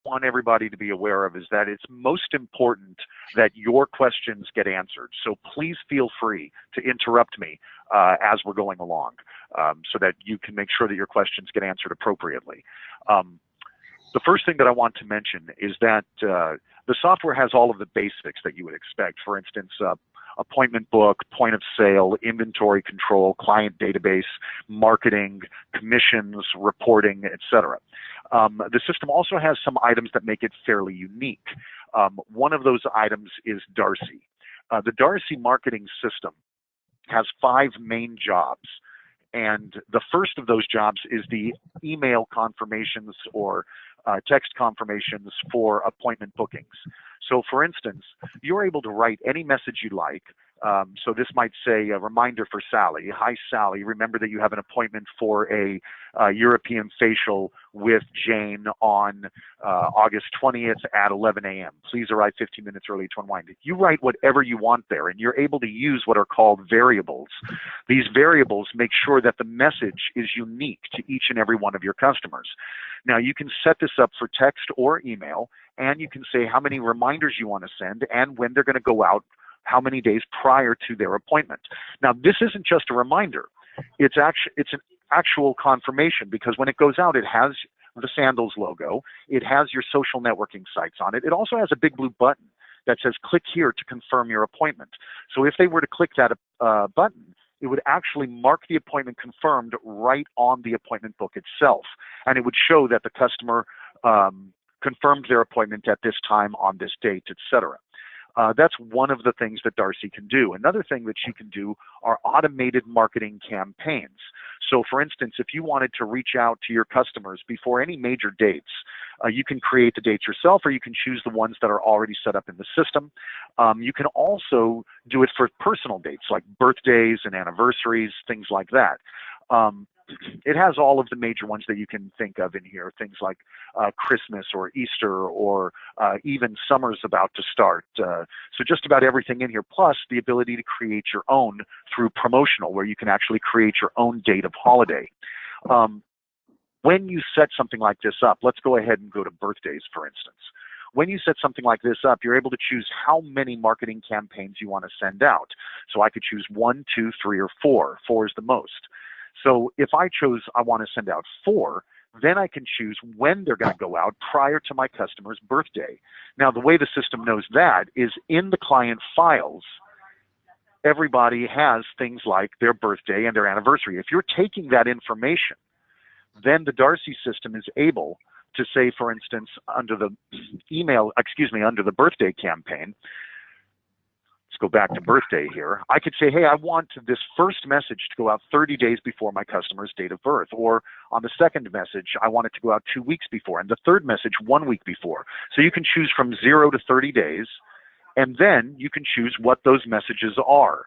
Want everybody to be aware of is that it's most important that your questions get answered. So please feel free to interrupt me as we're going along so that you can make sure that your questions get answered appropriately. The first thing that I want to mention is that the software has all of the basics that you would expect. For instance, appointment book, point of sale, inventory control, client database, marketing, commissions, reporting, etc. The system also has some items that make it fairly unique. One of those items is Darcy. The Darcy marketing system has 5 main jobs. And the first of those jobs is the email confirmations or text confirmations for appointment bookings. So for instance, you're able to write any message you like. So this might say a reminder for Sally. Hi, Sally. Remember that you have an appointment for a European facial with Jane on August 20th at 11 a.m. Please arrive 15 minutes early to unwind. You write whatever you want there, and you're able to use what are called variables. These variables make sure that the message is unique to each and every one of your customers. Now, you can set this up for text or email, and you can say how many reminders you want to send and when they're going to go out, how many days prior to their appointment. Now, this isn't just a reminder. It's an actual confirmation, because when it goes out, it has the Sandals logo. It has your social networking sites on it. It also has a big blue button that says click here to confirm your appointment. So if they were to click that button, it would actually mark the appointment confirmed right on the appointment book itself. And it would show that the customer confirmed their appointment at this time on this date, etc. That's one of the things that Darcy can do. Another thing that she can do are automated marketing campaigns. So for instance, if you wanted to reach out to your customers before any major dates, you can create the dates yourself, or you can choose the ones that are already set up in the system. You can also do it for personal dates like birthdays and anniversaries, things like that. It has all of the major ones that you can think of in here, things like Christmas or Easter, or even summer's about to start. So just about everything in here, plus the ability to create your own through promotional, where you can actually create your own date of holiday. When you set something like this up, let's go ahead and go to birthdays, for instance. When you set something like this up, you're able to choose how many marketing campaigns you want to send out. So I could choose 1, 2, 3, or 4. 4 is the most. So if I chose I want to send out 4, then I can choose when they're going to go out prior to my customer's birthday. Now, the way the system knows that is in the client files, everybody has things like their birthday and their anniversary. If you're taking that information, then the Darcy system is able to say, for instance, under the under the birthday campaign, let's go back to birthday here. I could say, hey, I want this first message to go out 30 days before my customer's date of birth. Or on the second message, I want it to go out 2 weeks before. And the third message, 1 week before. So you can choose from 0 to 30 days. And then you can choose what those messages are.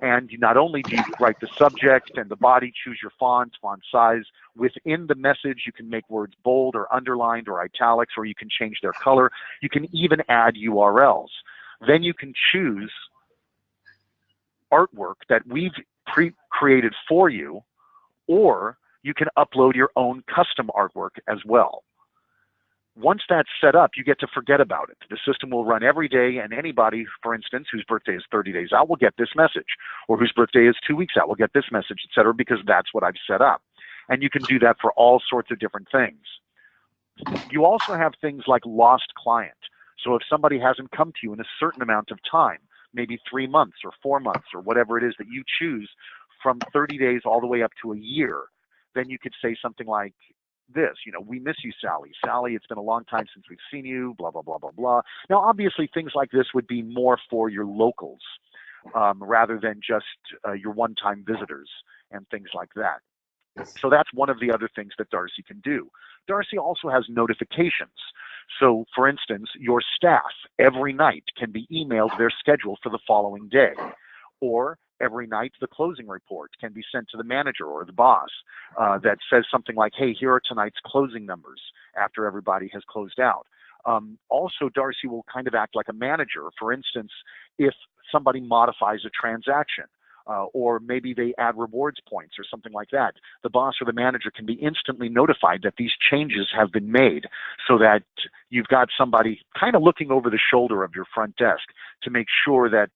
And not only do you write the subject and the body, choose your font size. Within the message, you can make words bold or underlined or italics, or you can change their color. You can even add URLs. Then you can choose artwork that we've pre-created for you, or you can upload your own custom artwork as well. Once that's set up, you get to forget about it. The system will run every day, and anybody, for instance, whose birthday is 30 days out will get this message, or whose birthday is 2 weeks out will get this message, etc., because that's what I've set up. And you can do that for all sorts of different things. You also have things like lost client. So if somebody hasn't come to you in a certain amount of time, maybe 3 months or 4 months or whatever it is that you choose, from 30 days all the way up to a year, then you could say something like this, we miss you, Sally. Sally, it's been a long time since we've seen you, blah, blah, blah, blah, blah. Now, obviously, things like this would be more for your locals rather than just your one-time visitors and things like that. So that's one of the other things that Darcy can do. Darcy also has notifications. So, for instance, your staff every night can be emailed their schedule for the following day. Or every night, the closing report can be sent to the manager or the boss that says something like, hey, here are tonight's closing numbers after everybody has closed out. Also, Darcy will kind of act like a manager. For instance, if somebody modifies a transaction, or maybe they add rewards points or something like that. The boss or the manager can be instantly notified that these changes have been made, so that you've got somebody kind of looking over the shoulder of your front desk to make sure that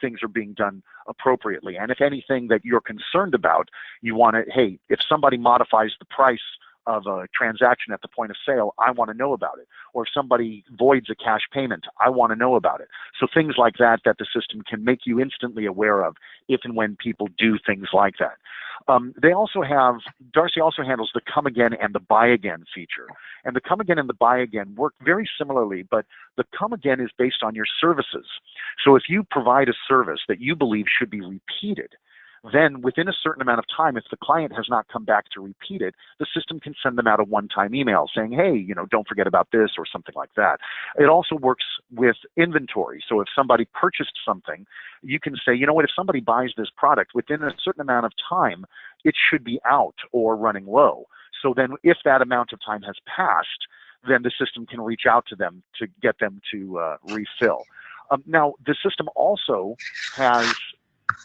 things are being done appropriately. And if anything that you're concerned about, you want to, hey, if somebody modifies the price of a transaction at the point of sale, I want to know about it. Or if somebody voids a cash payment, I want to know about it. So things like that the system can make you instantly aware of if and when people do things like that. Darcy also handles the come again and the buy again feature. And the come again and the buy again work very similarly, but the come again is based on your services. So if you provide a service that you believe should be repeated, then within a certain amount of time, if the client has not come back to repeat it, the system can send them out a one-time email saying, hey, don't forget about this, or something like that. It also works with inventory. So if somebody purchased something, you can say, you know what, if somebody buys this product within a certain amount of time, it should be out or running low. So then if that amount of time has passed, then the system can reach out to them to get them to refill. Now, the system also has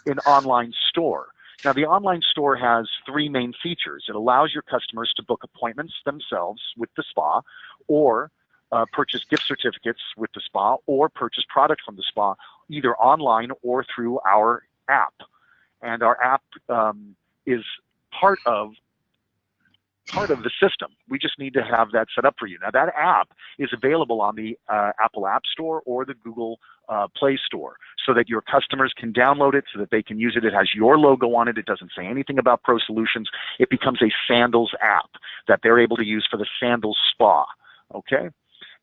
an online store. Now, the online store has three main features. It allows your customers to book appointments themselves with the spa, or purchase gift certificates with the spa, or purchase product from the spa, either online or through our app. And our app is part of the system. We just need to have that set up for you. Now, that app is available on the Apple App Store or the Google Play Store, so that your customers can download it, so that they can use it. It has your logo on it. It doesn't say anything about ProSolutions. It becomes a Sandals app that they're able to use for the Sandals spa, okay?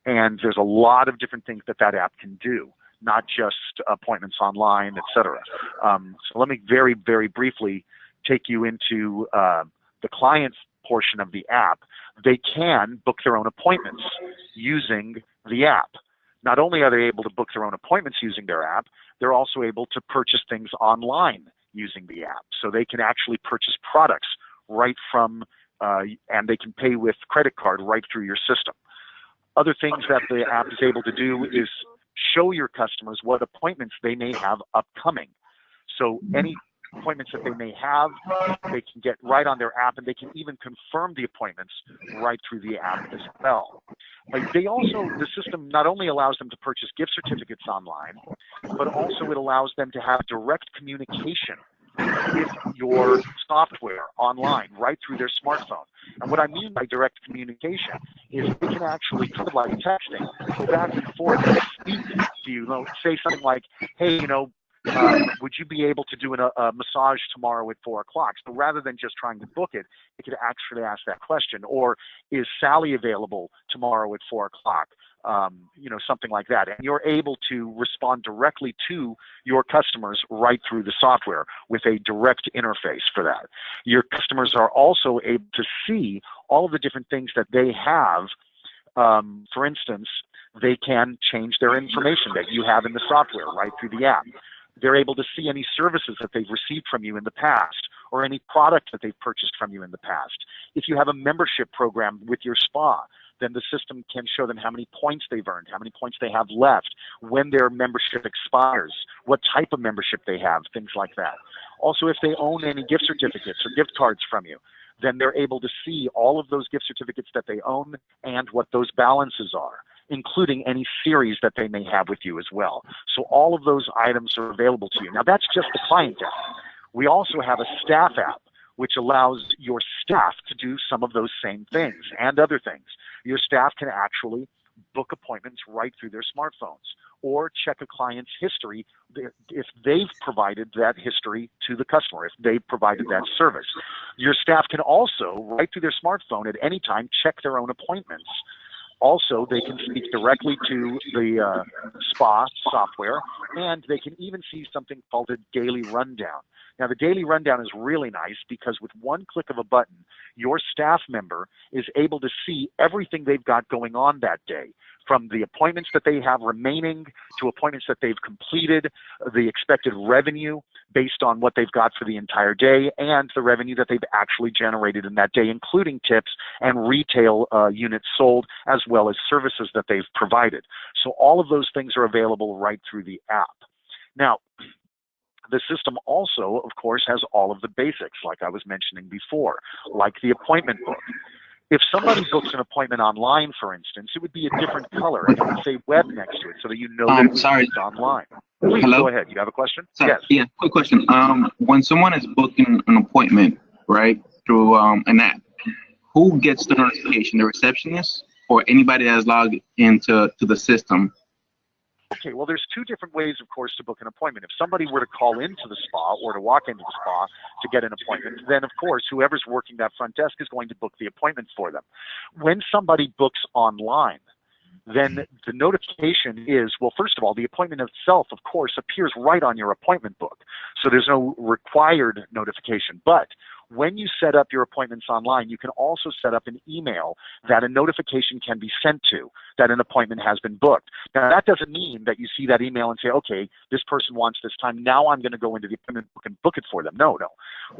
And there's a lot of different things that app can do, not just appointments online, etc. So let me very, very briefly take you into the client's portion of the app. They can book their own appointments using the app. Not only are they able to book their own appointments using their app, they're also able to purchase things online using the app. So they can actually purchase products right from, and they can pay with credit card right through your system. Other things that the app is able to do is show your customers what appointments they may have upcoming. So any appointments that they may have, they can get right on their app, and they can even confirm the appointments right through the app as well. The system not only allows them to purchase gift certificates online, but also it allows them to have direct communication with your software online right through their smartphone. And what I mean by direct communication is they can actually, kind of like texting, go back and forth and speak to you, say something like, hey, would you be able to do a massage tomorrow at 4 o'clock? So rather than just trying to book it, you could actually ask that question. Or is Sally available tomorrow at 4 o'clock? Something like that. And you're able to respond directly to your customers right through the software with a direct interface for that. Your customers are also able to see all of the different things that they have. For instance, they can change their information that you have in the software right through the app. They're able to see any services that they've received from you in the past, or any product that they've purchased from you in the past. If you have a membership program with your spa, then the system can show them how many points they've earned, how many points they have left, when their membership expires, what type of membership they have, things like that. Also, if they own any gift certificates or gift cards from you, then they're able to see all of those gift certificates that they own and what those balances are, including any series that they may have with you as well. So all of those items are available to you. Now, that's just the client app. We also have a staff app, which allows your staff to do some of those same things and other things. Your staff can actually book appointments right through their smartphones, or check a client's history if they've provided that history to the customer, if they've provided that service. Your staff can also, right through their smartphone at any time, check their own appointments. Also, they can speak directly to the spa software, and they can even see something called a daily rundown. Now, the daily rundown is really nice because with one click of a button, your staff member is able to see everything they've got going on that day, from the appointments that they have remaining to appointments that they've completed, the expected revenue based on what they've got for the entire day, and the revenue that they've actually generated in that day, including tips and retail units sold, as well as services that they've provided. So all of those things are available right through the app. Now, The system also, of course, has all of the basics, like I was mentioning before, like the appointment book. If somebody books an appointment online, for instance, it would be a different color, and it would say web next to it so that you know that it was booked online. Please, Hello? go ahead. You have a question? Sorry. Yes. Yeah, quick question. When someone is booking an appointment, right, through an app, who gets the notification? The receptionist or anybody that is logged into the system? Okay, well, there's two different ways, of course, to book an appointment. If somebody were to call into the spa or to walk into the spa to get an appointment, then, of course, whoever's working that front desk is going to book the appointment for them. When somebody books online, then the notification is, well, first of all, the appointment itself, of course, appears right on your appointment book. So there's no required notification. But when you set up your appointments online, you can also set up an email that a notification can be sent to that an appointment has been booked. Now, that doesn't mean that you see that email and say, okay, this person wants this time. Now I'm going to go into the appointment book and book it for them. No, no.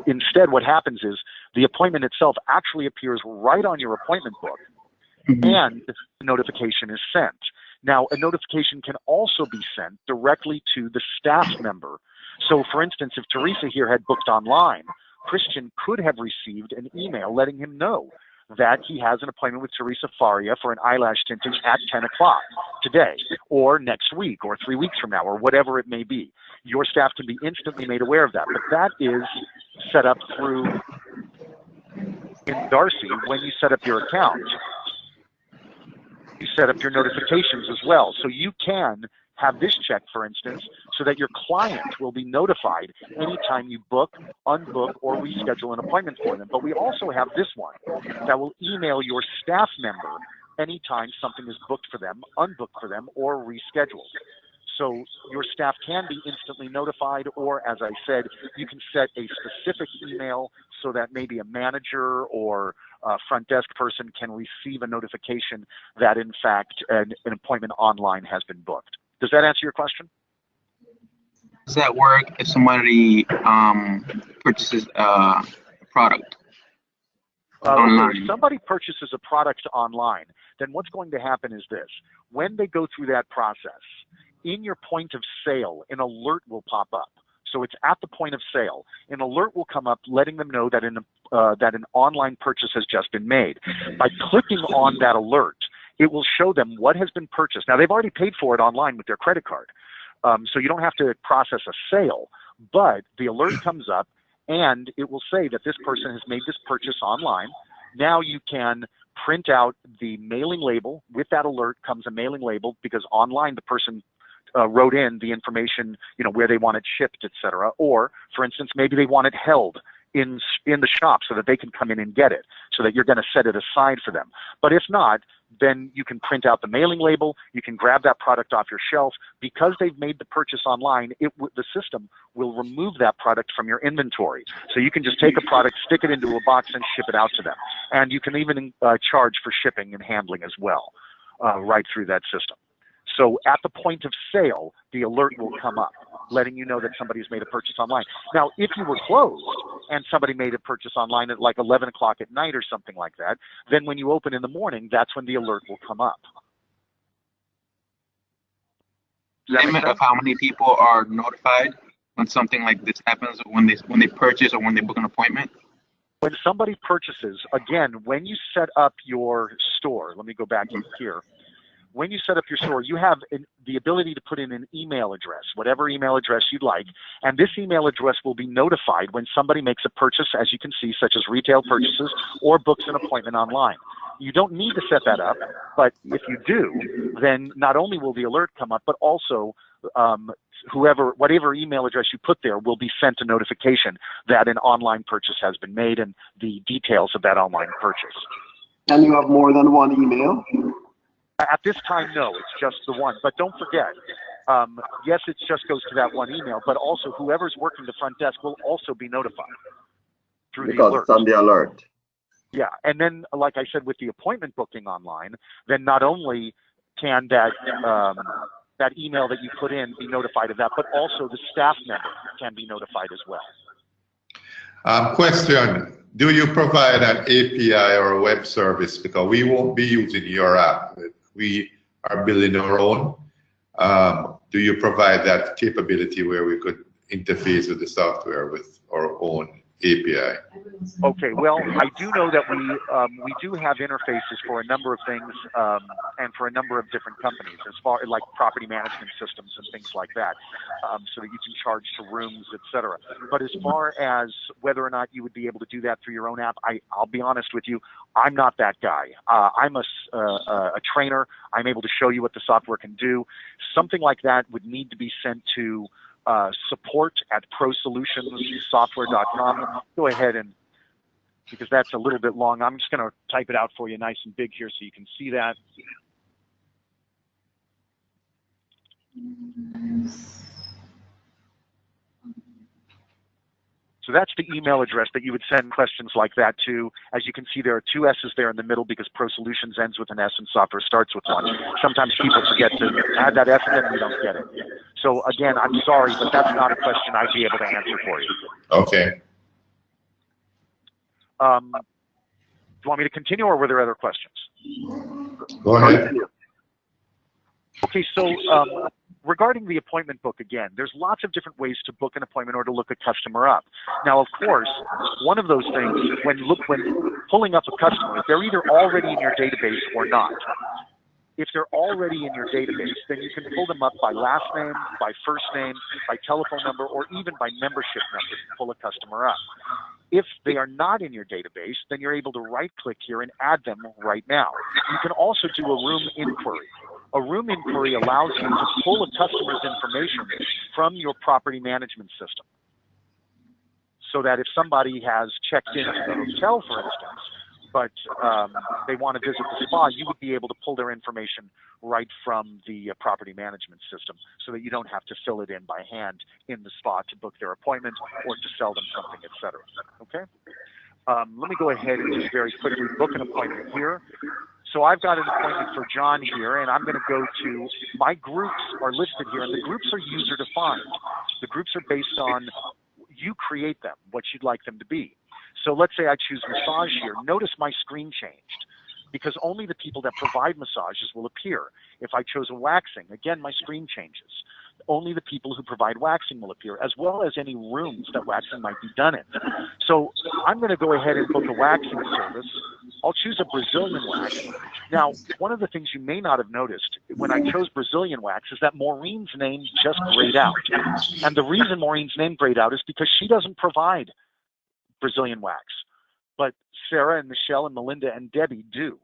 Instead, what happens is the appointment itself actually appears right on your appointment book, and the notification is sent. Now, a notification can also be sent directly to the staff member. So, for instance, if Teresa here had booked online, Christian could have received an email letting him know that he has an appointment with Teresa Faria for an eyelash tinting at 10 o'clock today, or next week, or 3 weeks from now, or whatever it may be. Your staff can be instantly made aware of that, but that is set up through, in Darcy, when you set up your account, you set up your notifications as well. So you can have this checked, for instance, so that your client will be notified anytime you book, unbook, or reschedule an appointment for them. But we also have this one that will email your staff member anytime something is booked for them, unbooked for them, or rescheduled. So your staff can be instantly notified, or as I said, you can set a specific email so that maybe a manager or a front desk person can receive a notification that, in fact, an appointment online has been booked. Does that answer your question? Does that work if somebody purchases a product online? If somebody purchases a product online, then what's going to happen is this. When they go through that process, in your point of sale, an alert will pop up. So it's at the point of sale. An alert will come up letting them know that an online purchase has just been made. By clicking on that alert, it will show them what has been purchased. Now, they've already paid for it online with their credit card, so you don't have to process a sale, but the alert comes up, and it will say that this person has made this purchase online. Now you can print out the mailing label. With that alert comes a mailing label, because online the person wrote in the information, where they want it shipped, etc. Or, for instance, maybe they want it held in the shop so that they can come in and get it, so that you're going to set it aside for them. But if not, then you can print out the mailing label, you can grab that product off your shelf. Because they've made the purchase online, the system will remove that product from your inventory. So you can just take a product, stick it into a box, and ship it out to them. And you can even charge for shipping and handling as well, right through that system. So at the point of sale, the alert will come up, letting you know that somebody's made a purchase online. Now, if you were closed and somebody made a purchase online at like 11 o'clock at night or something like that, then when you open in the morning, that's when the alert will come up. Limit of how many people are notified when something like this happens, or when they purchase or when they book an appointment? When somebody purchases, again, when you set up your store, let me go back in here. When you set up your store, you have the ability to put in an email address, whatever email address you'd like, and this email address will be notified when somebody makes a purchase, as you can see, such as retail purchases or books an appointment online. You don't need to set that up, but if you do, then not only will the alert come up, but also whatever email address you put there will be sent a notification that an online purchase has been made and the details of that online purchase. And you have more than one email? At this time, no, it's just the one. But don't forget, yes, it just goes to that one email, but also whoever's working the front desk will also be notified through the alert. Because it's on the alert. Yeah, and then, like I said, with the appointment booking online, then not only can that email that you put in be notified of that, but also the staff member can be notified as well. Question. Do you provide an API or a web service? Because we won't be using your app. We are building our own. Do you provide that capability where we could interface with the software with our own API. Okay, well, I do know that we do have interfaces for a number of things and for a number of different companies, as far like property management systems and things like that, so that you can charge to rooms, etc. But as far as whether or not you would be able to do that through your own app, I'll be honest with you, I'm not that guy. I'm a trainer. I'm able to show you what the software can do. Something like that would need to be sent to support at ProSolutionsSoftware.com. Go ahead and, because that's a little bit long, I'm just going to type it out for you nice and big here so you can see that. So that's the email address that you would send questions like that to. As you can see, there are two S's there in the middle because ProSolutions ends with an S and software starts with one. Sometimes people forget to add that S and then we don't get it. So again, I'm sorry, but that's not a question I'd be able to answer for you. Okay. Do you want me to continue, or were there other questions? Go ahead. Okay, so regarding the appointment book, again, there's lots of different ways to book an appointment or to look a customer up. Now, of course, one of those things, when pulling up a customer, they're either already in your database or not. If they're already in your database, then you can pull them up by last name, by first name, by telephone number, or even by membership number to pull a customer up. If they are not in your database, then you're able to right-click here and add them right now. You can also do a room inquiry. A room inquiry allows you to pull a customer's information from your property management system. So that if somebody has checked into the hotel, for instance, but they want to visit the spa, you would be able to pull their information right from the property management system so that you don't have to fill it in by hand in the spa to book their appointment or to sell them something, etc. Okay? Let me go ahead and just very quickly book an appointment here. So I've got an appointment for John here, and I'm going to go to, my groups are listed here, and the groups are user-defined. The groups are based on, you create them, what you'd like them to be. So let's say I choose massage here. Notice my screen changed because only the people that provide massages will appear. If I chose a waxing, again, my screen changes. Only the people who provide waxing will appear, as well as any rooms that waxing might be done in. So I'm going to go ahead and book a waxing service. I'll choose a Brazilian wax. Now, one of the things you may not have noticed when I chose Brazilian wax is that Maureen's name just grayed out. And the reason Maureen's name grayed out is because she doesn't provide Brazilian wax, but Sarah and Michelle and Melinda and Debbie do.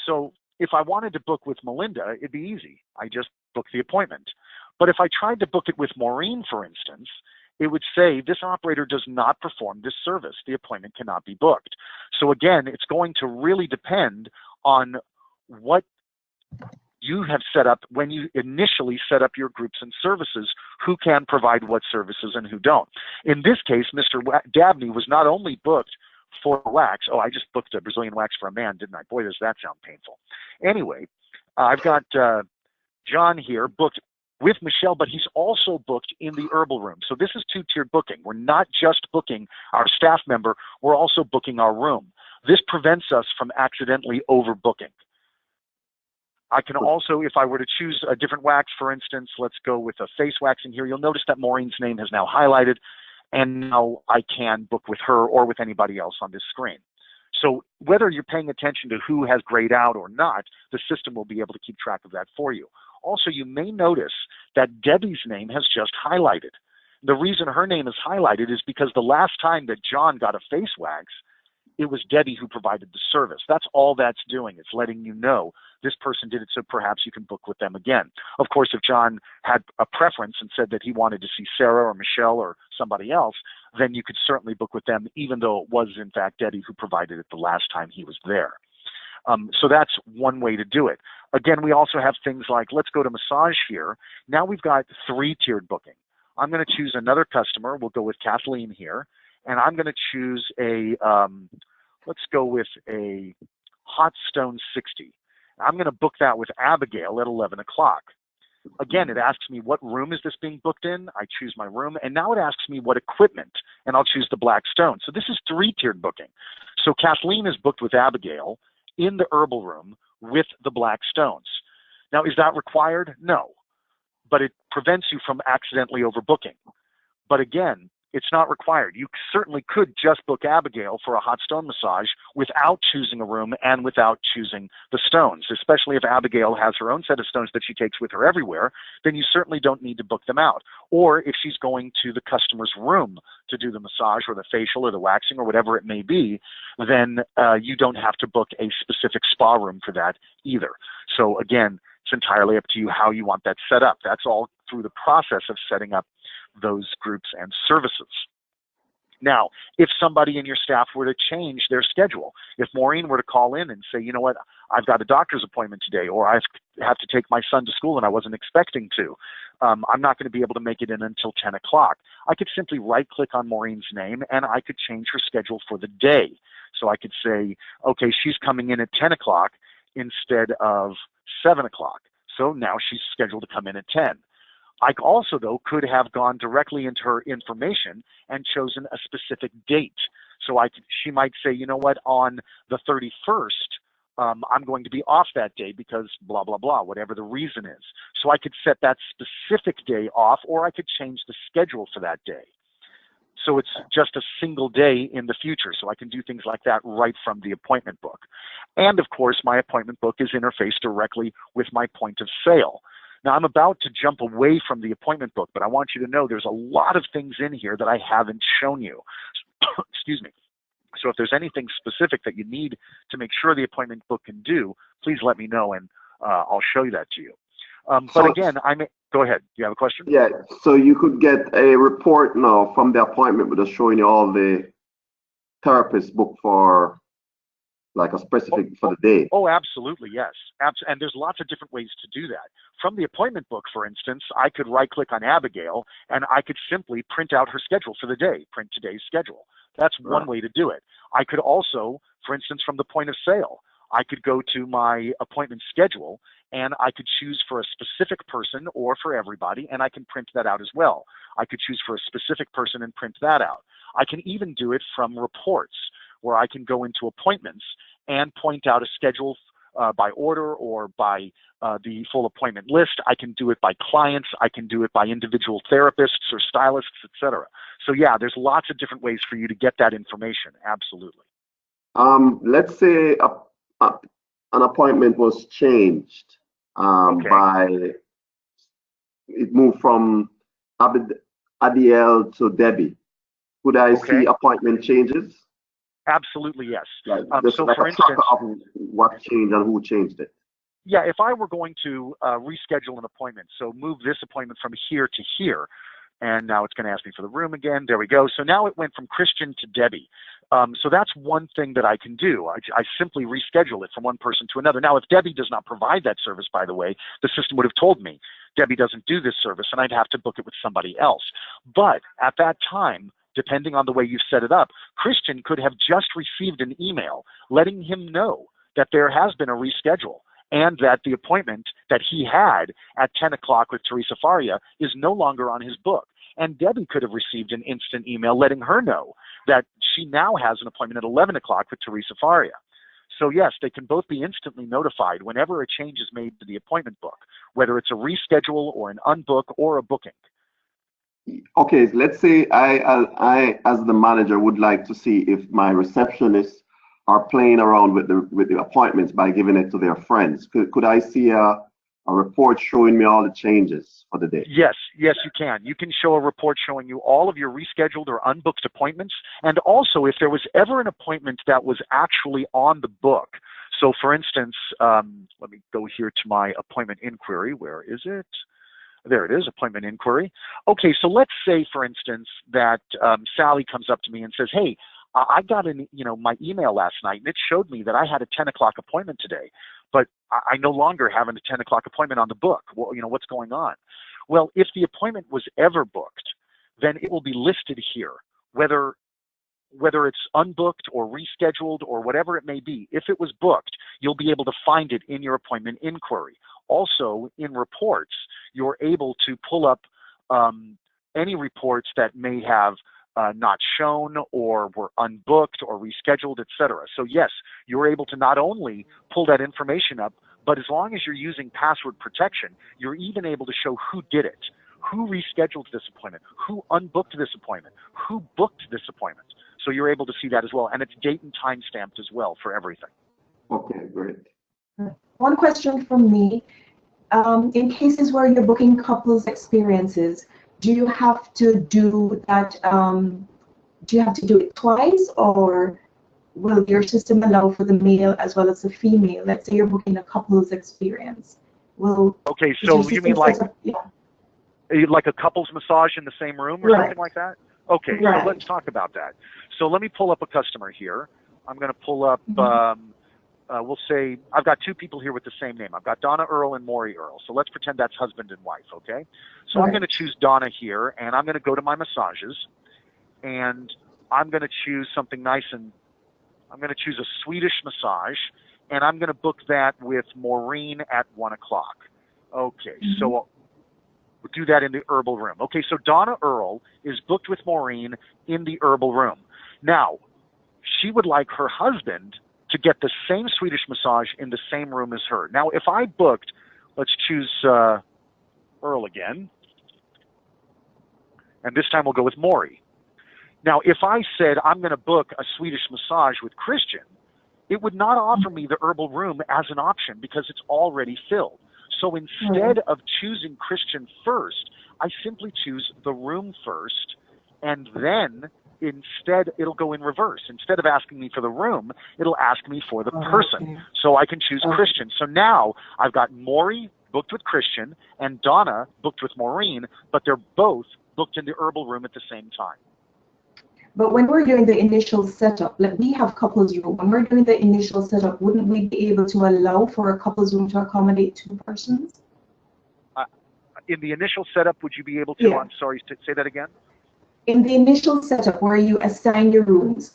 So if I wanted to book with Melinda, it'd be easy. I just book the appointment. But if I tried to book it with Maureen, for instance, it would say this operator does not perform this service. The appointment cannot be booked. So again, it's going to really depend on what you have set up when you initially set up your groups and services, who can provide what services and who don't. In this case, Mr. Dabney was not only booked for wax. Oh, I just booked a Brazilian wax for a man, didn't I? Boy, does that sound painful. Anyway, I've got John here booked with Michelle, but he's also booked in the herbal room. So this is two-tiered booking. We're not just booking our staff member, we're also booking our room. This prevents us from accidentally overbooking. I can also, if I were to choose a different wax, for instance, let's go with a face waxing here, you'll notice that Maureen's name has now highlighted, and now I can book with her or with anybody else on this screen. So whether you're paying attention to who has grayed out or not, the system will be able to keep track of that for you. Also, you may notice that Debbie's name has just highlighted. The reason her name is highlighted is because the last time that John got a face wax, it was Debbie who provided the service. That's all that's doing. It's letting you know this person did it, so perhaps you can book with them again. Of course, if John had a preference and said that he wanted to see Sarah or Michelle or somebody else, then you could certainly book with them, even though it was, in fact, Debbie who provided it the last time he was there. So that's one way to do it. Again, we also have things like, let's go to massage here. Now we've got three-tiered booking. I'm going to choose another customer. We'll go with Kathleen here. And I'm going to choose a, let's go with a Hot Stone 60. I'm going to book that with Abigail at 11 o'clock. Again, it asks me what room is this being booked in. I choose my room. And now it asks me what equipment, and I'll choose the black stone. So this is three-tiered booking. So Kathleen is booked with Abigail in the herbal room with the black stones. Now, is that required? No, but it prevents you from accidentally overbooking. But again, it's not required. You certainly could just book Abigail for a hot stone massage without choosing a room and without choosing the stones, especially if Abigail has her own set of stones that she takes with her everywhere, then you certainly don't need to book them out. Or if she's going to the customer's room to do the massage or the facial or the waxing or whatever it may be, then you don't have to book a specific spa room for that either. So again, it's entirely up to you how you want that set up. That's all through the process of setting up those groups and services. Now, if somebody in your staff were to change their schedule, if Maureen were to call in and say, you know what, I've got a doctor's appointment today, or I have to take my son to school and I wasn't expecting to, I'm not going to be able to make it in until 10 o'clock. I could simply right-click on Maureen's name and I could change her schedule for the day. So I could say, okay, she's coming in at 10 o'clock instead of 7 o'clock. So now she's scheduled to come in at 10. I also, though, could have gone directly into her information and chosen a specific date. So she might say, you know what, on the 31st, I'm going to be off that day because blah, blah, blah, whatever the reason is. So I could set that specific day off, or I could change the schedule for that day. So it's just a single day in the future. So I can do things like that right from the appointment book. And of course, my appointment book is interfaced directly with my point of sale. Now, I'm about to jump away from the appointment book, but I want you to know there's a lot of things in here that I haven't shown you. Excuse me. So if there's anything specific that you need to make sure the appointment book can do, please let me know, and I'll show you that to you. But again, go ahead. Do you have a question? Yeah, so you could get a report now from the appointment with us showing you all the therapists booked for like a specific for the day. Oh, absolutely, yes. And there's lots of different ways to do that. From the appointment book, for instance, I could right-click on Abigail, and I could simply print out her schedule for the day, print today's schedule. That's one way to do it. I could also, for instance, from the point of sale, I could go to my appointment schedule, and I could choose for a specific person or for everybody, and I can print that out as well. I could choose for a specific person and print that out. I can even do it from reports, where I can go into appointments and point out a schedule by order or by the full appointment list. I can do it by clients. I can do it by individual therapists or stylists, etc. So yeah, there's lots of different ways for you to get that information. Absolutely. Let's say an appointment was changed by, it moved from Abiel to Debbie. Could I see appointment changes? Absolutely, yes. So like for instance, of what changed and who changed it. Yeah, if I were going to reschedule an appointment, so move this appointment from here to here, and now it's going to ask me for the room again. There we go. So now it went from Christian to Debbie. So that's one thing that I can do. I simply reschedule it from one person to another. Now, if Debbie does not provide that service, by the way, the system would have told me, Debbie doesn't do this service, and I'd have to book it with somebody else. But at that time, depending on the way you've set it up, Christian could have just received an email letting him know that there has been a reschedule and that the appointment that he had at 10 o'clock with Teresa Faria is no longer on his book. And Debbie could have received an instant email letting her know that she now has an appointment at 11 o'clock with Teresa Faria. So yes, they can both be instantly notified whenever a change is made to the appointment book, whether it's a reschedule or an unbook or a booking. Okay, let's say I as the manager would like to see if my receptionists are playing around with the appointments by giving it to their friends. Could I see a report showing me all the changes for the day? Yes, you can. You can show a report showing you all of your rescheduled or unbooked appointments, and also if there was ever an appointment that was actually on the book. So for instance, let me go here to my appointment inquiry. Where is it? There it is, appointment inquiry. Okay, so let's say, for instance, that Sally comes up to me and says, hey, I got my email last night, and it showed me that I had a 10 o'clock appointment today, but I no longer have a 10 o'clock appointment on the book. Well, what's going on? Well, if the appointment was ever booked, then it will be listed here, whether it's unbooked or rescheduled or whatever it may be. If it was booked, you'll be able to find it in your appointment inquiry. Also, in reports, you're able to pull up any reports that may have not shown or were unbooked or rescheduled, etc. So yes, you're able to not only pull that information up, but as long as you're using password protection, you're even able to show who did it. who rescheduled this appointment, who unbooked this appointment, who booked this appointment. So you're able to see that as well. And it's date and time stamped as well for everything. Okay, great. One question from me. In cases where you're booking couples experiences, do you have to do that? Do you have to do it twice, or will your system allow for the male as well as the female? Let's say you're booking a couples experience. Okay, so you mean like a couples massage in the same room or something like that? Okay, so let's talk about that. So let me pull up a customer here. I'm going to pull up. We'll say I've got two people here with the same name. I've got Donna Earl and Maury Earl. So let's pretend that's husband and wife, okay? So I'm going to choose Donna here, and I'm going to go to my massages, and I'm going to choose something nice, and I'm going to choose a Swedish massage, and I'm going to book that with Maureen at 1 o'clock. Okay, so we'll do that in the herbal room. Okay, so Donna Earl is booked with Maureen in the herbal room. Now, she would like her husband to get the same Swedish massage in the same room as her. Now, if I booked, let's choose Earl again, and this time we'll go with Maury. Now, if I said I'm going to book a Swedish massage with Christian, it would not offer me the herbal room as an option because it's already filled. So instead of choosing Christian first, I simply choose the room first, and then instead it'll go in reverse. Instead of asking me for the room, it'll ask me for the person. So I can choose Christian. So now I've got Maury booked with Christian and Donna booked with Maureen, but they're both booked in the herbal room at the same time. But when we're doing the initial setup, like we have couples room, when we're doing the initial setup, wouldn't we be able to allow for a couples room to accommodate two persons? In the initial setup, would you be able to, I'm sorry, say that again? In the initial setup where you assign your rooms,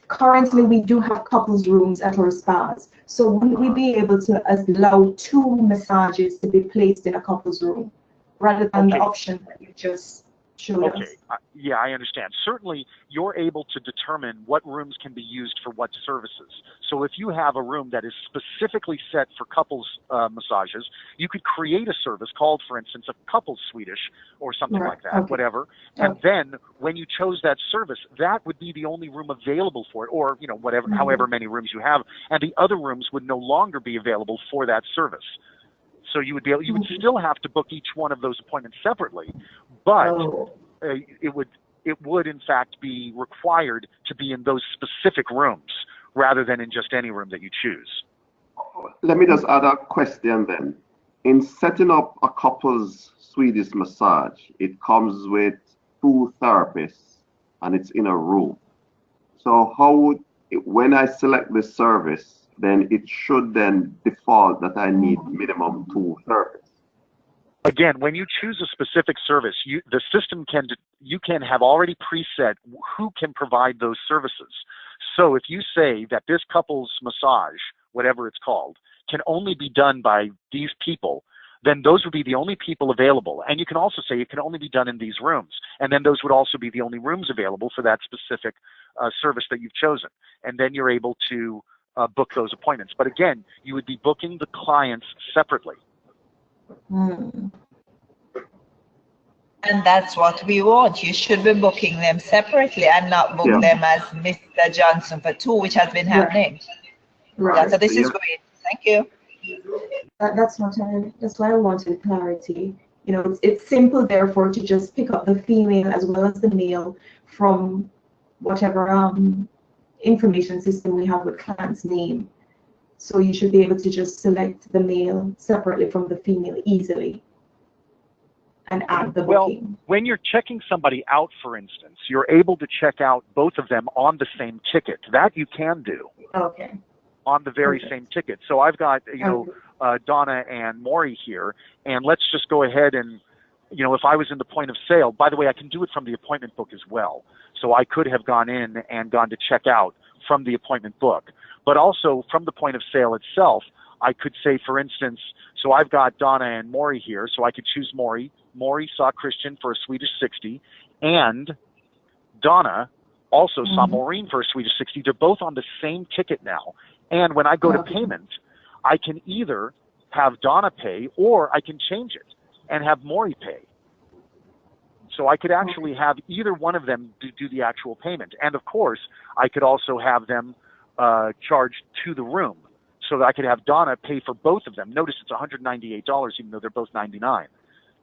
currently we do have couples rooms at our spas. So wouldn't we be able to allow two massages to be placed in a couples room rather than the option that you just showed us? Yeah, I understand. Certainly, you're able to determine what rooms can be used for what services. So if you have a room that is specifically set for couples massages, you could create a service called, for instance, a couples Swedish or something like that, whatever. And then when you chose that service, that would be the only room available for it, or whatever, however many rooms you have, and the other rooms would no longer be available for that service. So you would you would still have to book each one of those appointments separately, but it would in fact be required to be in those specific rooms rather than in just any room that you choose. Let me just add a question then. In setting up a couple's Swedish massage, it comes with two therapists and it's in a room. So how would, when I select this service, then it should then default that I need minimum two therapists. Again, when you choose a specific service, the system you can have already preset who can provide those services. So if you say that this couple's massage, whatever it's called, can only be done by these people, then those would be the only people available. And you can also say it can only be done in these rooms. And then those would also be the only rooms available for that specific service that you've chosen. And then you're able to book those appointments. But again, you would be booking the clients separately. And that's what we want. You should be booking them separately and not book them as Mr. Johnson for two, which has been happening. So this is great. Thank you. That's why I wanted clarity. It's simple, therefore, to just pick up the female as well as the male from whatever information system we have with client's name. So you should be able to just select the male separately from the female easily and add the booking. Well, when you're checking somebody out, for instance, you're able to check out both of them on the same ticket. That you can do. Okay. On the very same ticket. So I've got, Donna and Maury here, and let's just go ahead and, if I was in the point of sale, by the way, I can do it from the appointment book as well. So I could have gone in and gone to check out from the appointment book. But also from the point of sale itself, I could say, for instance, so I've got Donna and Maury here, so I could choose Maury. Maury saw Christian for a Swedish 60, and Donna also saw Maureen for a Swedish 60. They're both on the same ticket now. And when I go to payment, I can either have Donna pay or I can change it and have Maury pay. So I could actually have either one of them do the actual payment. And of course, I could also have them charged to the room so that I could have Donna pay for both of them. Notice it's $198 even though they're both $99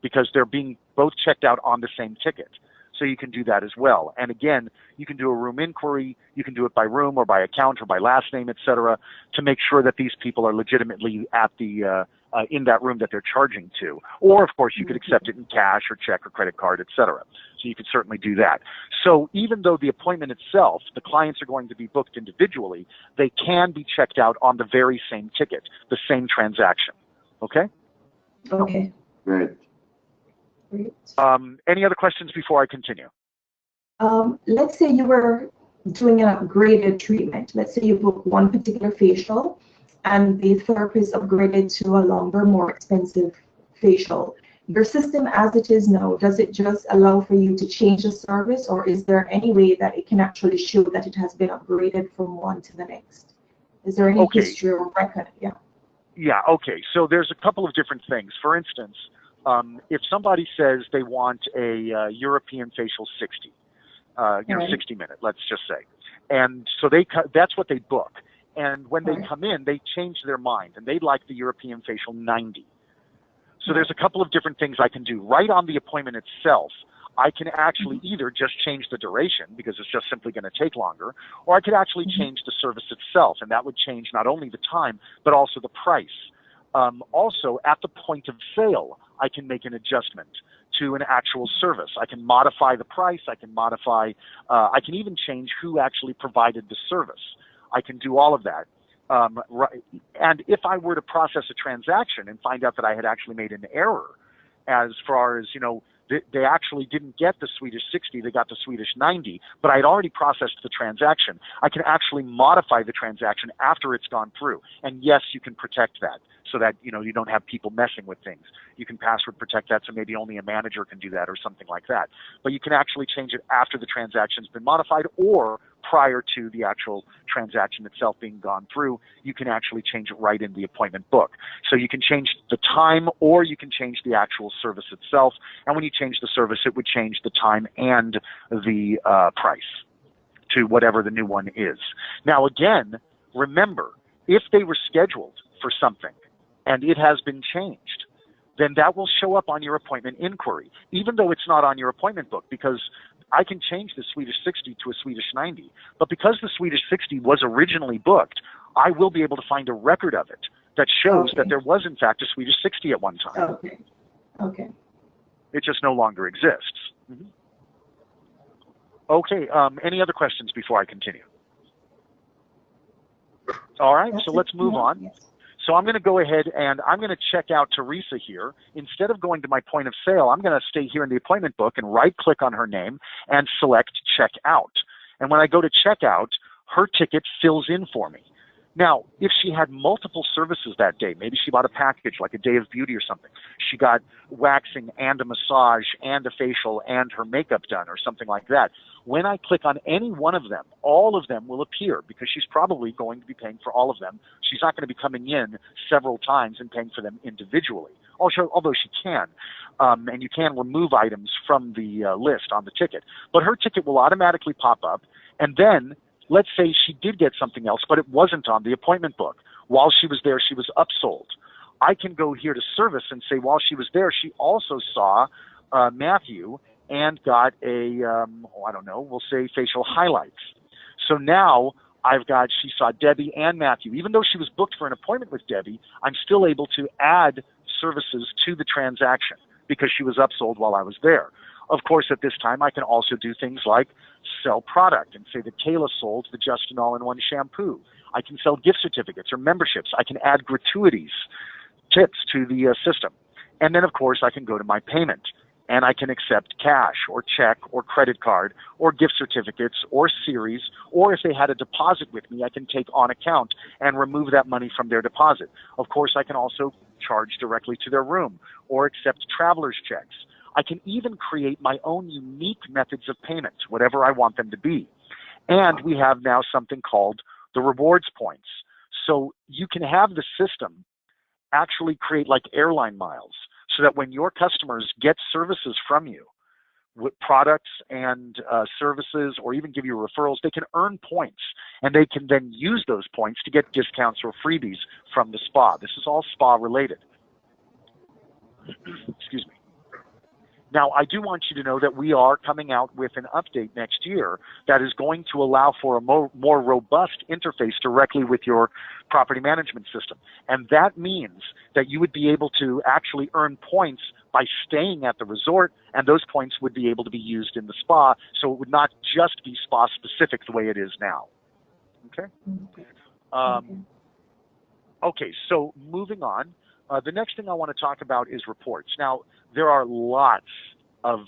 because they're being both checked out on the same ticket. So you can do that as well. And again, you can do a room inquiry. You can do it by room or by account or by last name, etc., to make sure that these people are legitimately at the in that room that they're charging to. Or, of course, you could accept it in cash or check or credit card, etc. So you could certainly do that. So even though the appointment itself, the clients are going to be booked individually, they can be checked out on the very same ticket, the same transaction. Okay? Okay. Great. Great. Any other questions before I continue? Let's say you were doing an upgraded treatment. Let's say you book one particular facial and the therapist upgraded to a longer, more expensive facial. Your system as it is now, does it just allow for you to change the service, or is there any way that it can actually show that it has been upgraded from one to the next? Is there any history or record? Yeah. Yeah, okay. So there's a couple of different things. For instance, if somebody says they want a European facial 60, 60 minute, let's just say. And so that's what they book. And when they come in, they change their mind, and they'd like the European facial 90. So there's a couple of different things I can do. Right on the appointment itself, I can actually either just change the duration, because it's just simply going to take longer, or I could actually change the service itself, and that would change not only the time, but also the price. Also, at the point of sale, I can make an adjustment to an actual service. I can modify the price. I can modify, I can even change who actually provided the service. I can do all of that. And if I were to process a transaction and find out that I had actually made an error as far as, they actually didn't get the Swedish 60, they got the Swedish 90, but I had already processed the transaction, I can actually modify the transaction after it's gone through. And yes, you can protect that so that, you don't have people messing with things. You can password protect that so maybe only a manager can do that or something like that. But you can actually change it after the transaction's been modified or prior to the actual transaction itself being gone through. You can actually change it right in the appointment book. So you can change the time or you can change the actual service itself. And when you change the service, it would change the time and the price to whatever the new one is. Now, again, remember, if they were scheduled for something and it has been changed, then that will show up on your appointment inquiry, even though it's not on your appointment book, because I can change the Swedish 60 to a Swedish 90. But because the Swedish 60 was originally booked, I will be able to find a record of it that shows that there was, in fact, a Swedish 60 at one time. Okay. It just no longer exists. Okay, any other questions before I continue? All right, so let's move on. Yes. So I'm going to go ahead and I'm going to check out Teresa here. Instead of going to my point of sale, I'm going to stay here in the appointment book and right-click on her name and select Check Out. And when I go to Check Out, her ticket fills in for me. Now, if she had multiple services that day, maybe she bought a package like a day of beauty or something. She got waxing and a massage and a facial and her makeup done or something like that. When I click on any one of them, all of them will appear because she's probably going to be paying for all of them. She's not going to be coming in several times and paying for them individually, although she can. And you can remove items from the list on the ticket. But her ticket will automatically pop up, and then let's say she did get something else, but it wasn't on the appointment book. While she was there, she was upsold. I can go here to service and say while she was there, she also saw Matthew and got a, we'll say facial highlights. So now she saw Debbie and Matthew. Even though she was booked for an appointment with Debbie, I'm still able to add services to the transaction because she was upsold while I was there. Of course, at this time, I can also do things like sell product and say that Kayla sold the Justin All-in-One shampoo. I can sell gift certificates or memberships. I can add gratuities, tips to the system. And then, of course, I can go to my payment, and I can accept cash or check or credit card or gift certificates or series, or if they had a deposit with me, I can take on account and remove that money from their deposit. Of course, I can also charge directly to their room or accept traveler's checks. I can even create my own unique methods of payment, whatever I want them to be. And we have now something called the rewards points. So you can have the system actually create like airline miles so that when your customers get services from you, products and services, or even give you referrals, they can earn points, and they can then use those points to get discounts or freebies from the spa. This is all spa related. Excuse me. Now, I do want you to know that we are coming out with an update next year that is going to allow for a more robust interface directly with your property management system. And that means that you would be able to actually earn points by staying at the resort, and those points would be able to be used in the spa, so it would not just be spa specific the way it is now. Okay? Okay, so moving on. The next thing I want to talk about is reports. Now, there are lots of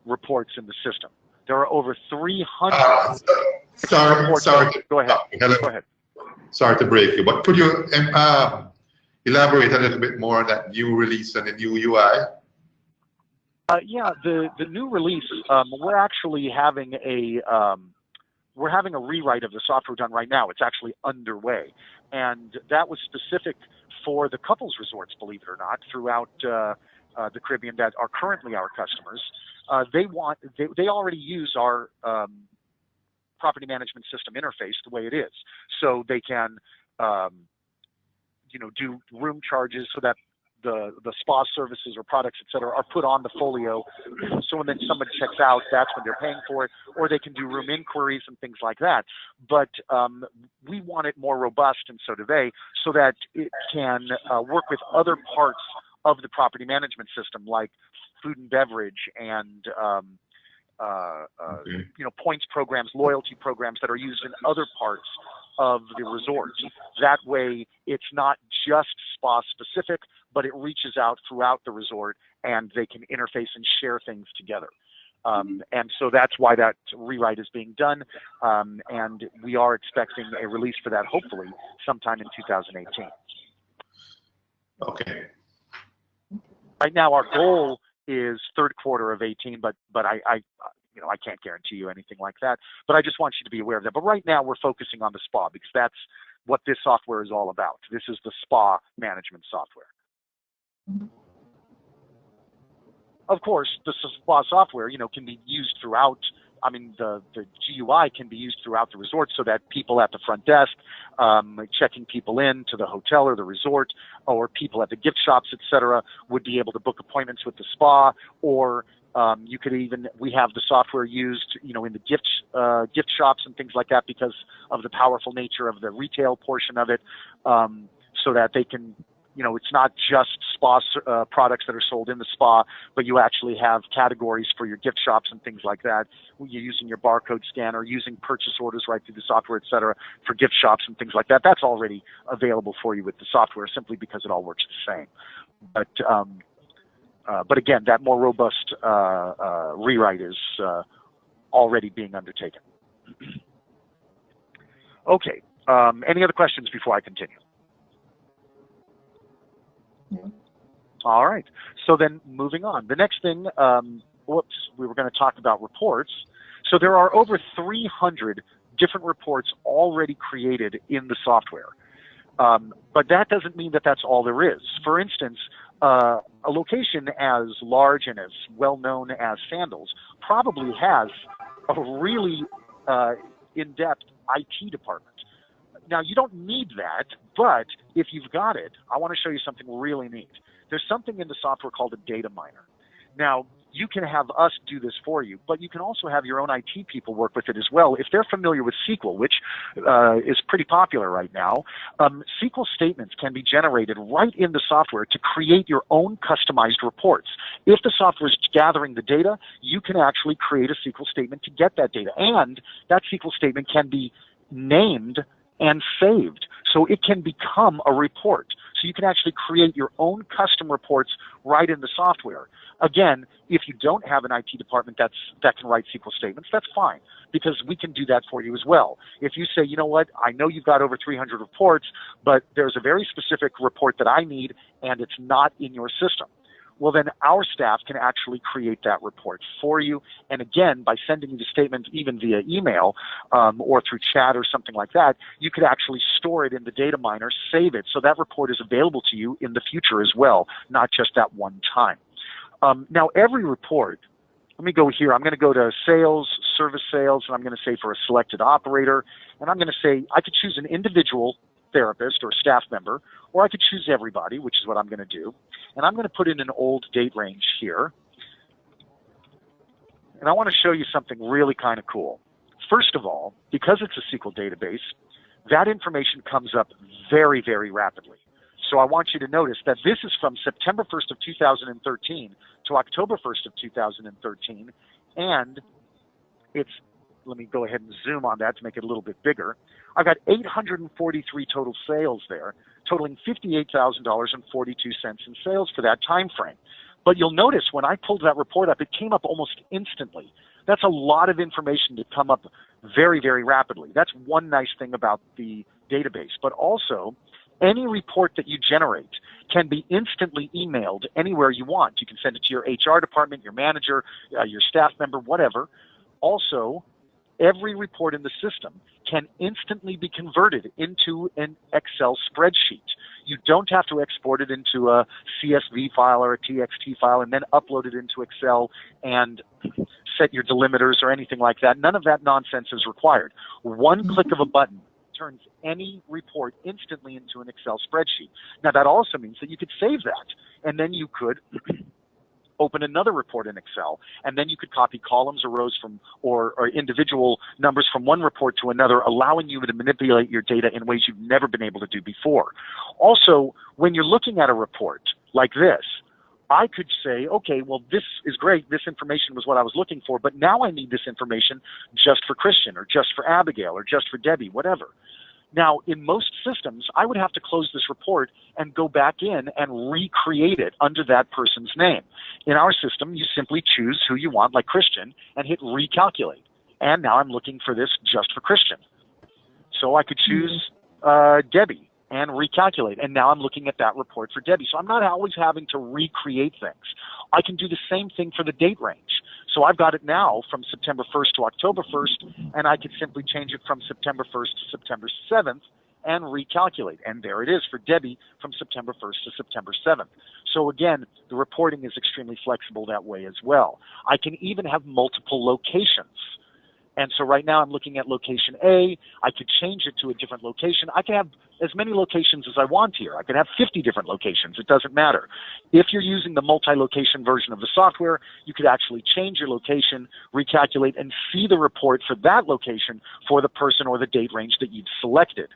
reports in the system. There are over 300. Sorry. Go ahead. Hello. Go ahead. Sorry to break you, but could you elaborate a little bit more on that new release and the new UI? Yeah, the new release. We're actually having a rewrite of the software done right now. It's actually underway, and that was specific for the couples resorts, believe it or not, throughout the Caribbean that are currently our customers. They already use our property management system interface the way it is, so they can do room charges so that the spa services or products, etc., are put on the folio. So when then somebody checks out, that's when they're paying for it, or they can do room inquiries and things like that. But we want it more robust, and so do they, so that it can work with other parts of the property management system, like food and beverage and points programs, loyalty programs that are used in other parts of the resort. That way, it's not just spa specific, but it reaches out throughout the resort, and they can interface and share things together. And so that's why that rewrite is being done, and we are expecting a release for that hopefully sometime in 2018. Okay. Right now, our goal is third quarter of 18, but I can't guarantee you anything like that. But I just want you to be aware of that. But right now, we're focusing on the spa because that's what this software is all about. This is the spa management software. Of course, the spa software, can be used throughout. I mean, the GUI can be used throughout the resort, so that people at the front desk, checking people in to the hotel or the resort, or people at the gift shops, etc., would be able to book appointments with the spa. Or you could we have the software used, in the gift shops and things like that because of the powerful nature of the retail portion of it, so that they can. It's not just spa products that are sold in the spa, but you actually have categories for your gift shops and things like that. You're using your barcode scanner, using purchase orders right through the software, et cetera, for gift shops and things like that. That's already available for you with the software simply because it all works the same. But again, that more robust rewrite is already being undertaken. Okay. Any other questions before I continue? All right. So then moving on. The next thing, we were going to talk about reports. So there are over 300 different reports already created in the software. But that doesn't mean that that's all there is. For instance, a location as large and as well-known as Sandals probably has a really in-depth IT department. Now, you don't need that, but if you've got it, I want to show you something really neat. There's something in the software called a data miner. Now, you can have us do this for you, but you can also have your own IT people work with it as well. If they're familiar with SQL, which is pretty popular right now, SQL statements can be generated right in the software to create your own customized reports. If the software is gathering the data, you can actually create a SQL statement to get that data. And that SQL statement can be named and saved, so it can become a report. So you can actually create your own custom reports right in the software. Again, if you don't have an IT department that can write SQL statements, that's fine, because we can do that for you as well. If you say, you know what, I know you've got over 300 reports, but there's a very specific report that I need, and it's not in your system. Well, then our staff can actually create that report for you. And again, by sending you the statement even via email or through chat or something like that, you could actually store it in the data miner, save it, so that report is available to you in the future as well, not just that one time. Now, every report let me go here. I'm going to go to sales, service sales, and I'm going to say for a selected operator, and I'm going to say I could choose an individual therapist or staff member, or I could choose everybody, which is what I'm going to do. And I'm going to put in an old date range here. And I want to show you something really kind of cool. First of all, because it's a SQL database, that information comes up very, very rapidly. So I want you to notice that this is from September 1st of 2013 to October 1st of 2013, and it's, let me go ahead and zoom on that to make it a little bit bigger. I've got 843 total sales there, totaling $58,042 in sales for that time frame. But you'll notice when I pulled that report up, it came up almost instantly. That's a lot of information to come up very, very rapidly. That's one nice thing about the database. But also, any report that you generate can be instantly emailed anywhere you want. You can send it to your HR department, your manager, your staff member, whatever. Also, every report in the system can instantly be converted into an Excel spreadsheet. You don't have to export it into a CSV file or a TXT file and then upload it into Excel and set your delimiters or anything like that. None of that nonsense is required. One click of a button turns any report instantly into an Excel spreadsheet. Now, that also means that you could save that, and then you could open another report in Excel, and then you could copy columns or rows from or individual numbers from one report to another, allowing you to manipulate your data in ways you've never been able to do before. Also, when you're looking at a report like this, I could say, okay, well, this is great. This information was what I was looking for, but now I need this information just for Christian or just for Abigail or just for Debbie, whatever. Now, in most systems, I would have to close this report and go back in and recreate it under that person's name. In our system, you simply choose who you want, like Christian, and hit recalculate. And now I'm looking for this just for Christian. So I could choose Debbie and recalculate. And now I'm looking at that report for Debbie. So I'm not always having to recreate things. I can do the same thing for the date range. So I've got it now from September 1st to October 1st, and I could simply change it from September 1st to September 7th and recalculate. And there it is for Debbie from September 1st to September 7th. So again, the reporting is extremely flexible that way as well. I can even have multiple locations. And so right now I'm looking at location A. I could change it to a different location. I can have as many locations as I want here. I can have 50 different locations. It doesn't matter. If you're using the multi-location version of the software, you could actually change your location, recalculate, and see the report for that location for the person or the date range that you've selected.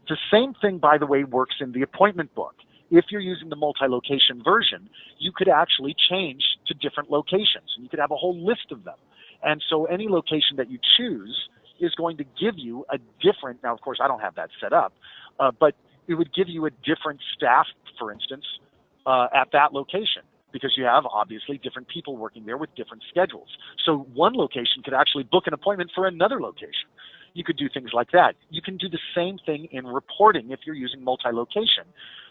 The same thing, by the way, works in the appointment book. If you're using the multi-location version, you could actually change to different locations, and you could have a whole list of them. And so any location that you choose is going to give you a different, now of course I don't have that set up, but it would give you a different staff, for instance, at that location, because you have obviously different people working there with different schedules. So one location could actually book an appointment for another location. You could do things like that. You can do the same thing in reporting if you're using multi-location.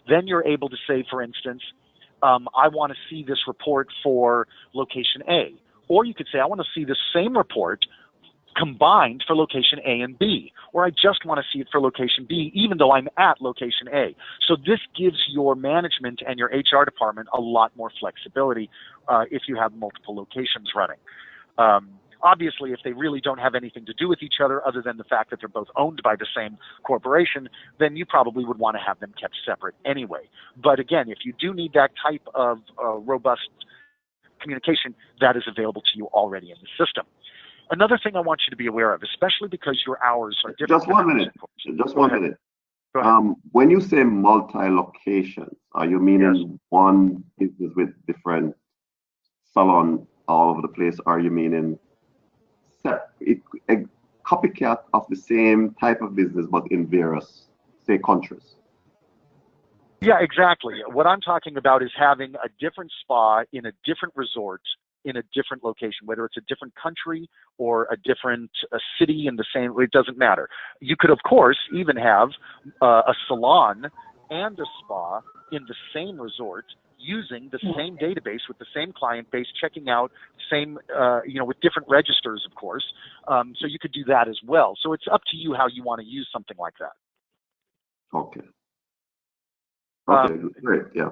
Then you're able to say, for instance, I want to see this report for location A. Or you could say, I want to see the same report combined for location A and B, or I just want to see it for location B, even though I'm at location A. So this gives your management and your HR department a lot more flexibility if you have multiple locations running. Obviously, if they really don't have anything to do with each other than the fact that they're both owned by the same corporation, then you probably would want to have them kept separate anyway. But again, if you do need that type of robust communication, that is available to you already in the system. Another thing I want you to be aware of, especially because your hours are different. Just 1 minute. Just 1 minute. When you say multi-location, are you meaning one business with different salon all over the place? Or are you meaning a copycat of the same type of business but in various, say, countries? Yeah, exactly. What I'm talking about is having a different spa in a different resort in a different location, whether it's a different country or a different city in the same, it doesn't matter. You could, of course, even have a salon and a spa in the same resort using the same database with the same client base, checking out same, with different registers, of course. So you could do that as well. So it's up to you how you want to use something like that. Okay. Okay, great, yeah.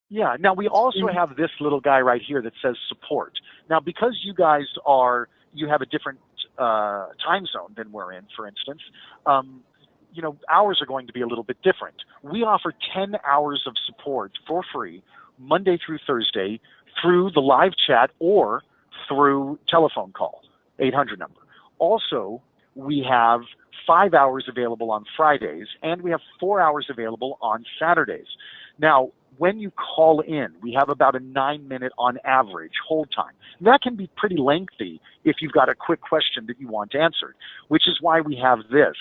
Yeah. Now we also have this little guy right here that says support. Now, because you guys you have a different time zone than we're in, for instance, you know, hours are going to be a little bit different. We offer 10 hours of support for free, Monday through Thursday, through the live chat or through telephone call, 800 number. Also, we have 5 hours available on Fridays, and we have 4 hours available on Saturdays. Now, when you call in, we have about a 9-minute on average hold time. That can be pretty lengthy if you've got a quick question that you want answered, which is why we have this.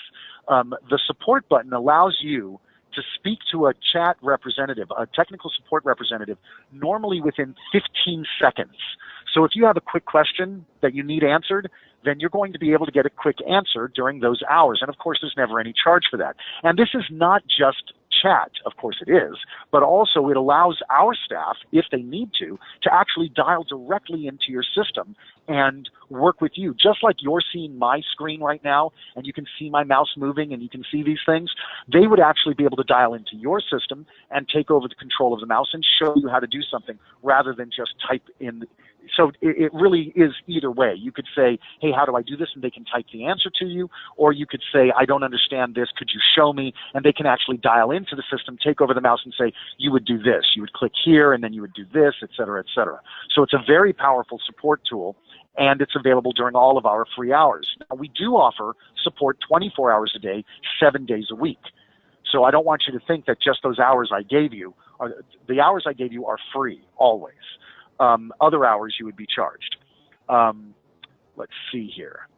The support button allows you to speak to a chat representative, a technical support representative, normally within 15 seconds. So if you have a quick question that you need answered, then you're going to be able to get a quick answer during those hours. And of course, there's never any charge for that. And this is not just chat, of course it is, but also it allows our staff, if they need to actually dial directly into your system and work with you. Just like you're seeing my screen right now, and you can see my mouse moving and you can see these things, they would actually be able to dial into your system and take over the control of the mouse and show you how to do something rather than just type in. So it really is either way. You could say, hey, how do I do this? And they can type the answer to you. Or you could say, I don't understand this. Could you show me? And they can actually dial into the system, take over the mouse and say, you would do this. You would click here, and then you would do this, et cetera, et cetera. So it's a very powerful support tool, and it's available during all of our free hours. Now, we do offer support 24 hours a day, 7 days a week. So I don't want you to think that just those hours I gave you, the hours I gave you are free, always. Other hours you would be charged. Let's see here.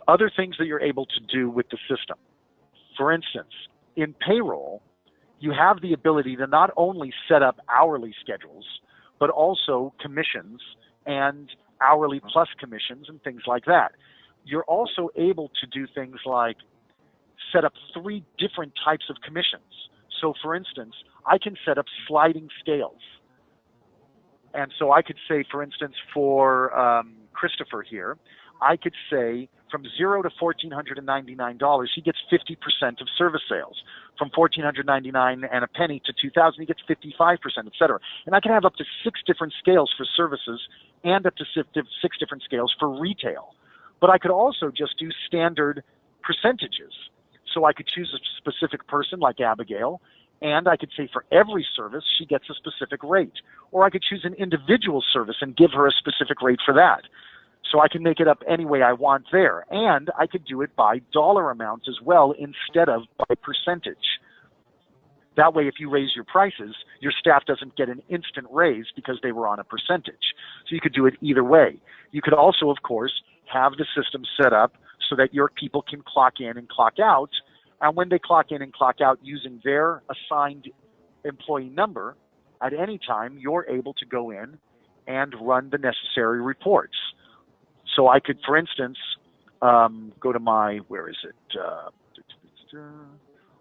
Other things that you're able to do with the system. For instance, in Payroll, you have the ability to not only set up hourly schedules, but also commissions and hourly plus commissions and things like that. You're also able to do things like set up 3 different types of commissions. So for instance, I can set up sliding scales. And so I could say, for instance, for Christopher here, I could say from $0 to $1,499, he gets 50% of service sales. From $1,499 and a penny to $2,000, he gets 55%, et cetera. And I can have up to 6 different scales for services and up to 6 different scales for retail. But I could also just do standard percentages. So I could choose a specific person like Abigail, and I could say for every service, she gets a specific rate. Or I could choose an individual service and give her a specific rate for that. So I can make it up any way I want there. And I could do it by dollar amount as well instead of by percentage. That way, if you raise your prices, your staff doesn't get an instant raise because they were on a percentage. So you could do it either way. You could also, of course, have the system set up so that your people can clock in and clock out. And when they clock in and clock out using their assigned employee number, at any time, you're able to go in and run the necessary reports. So I could, for instance, go to my, where is it?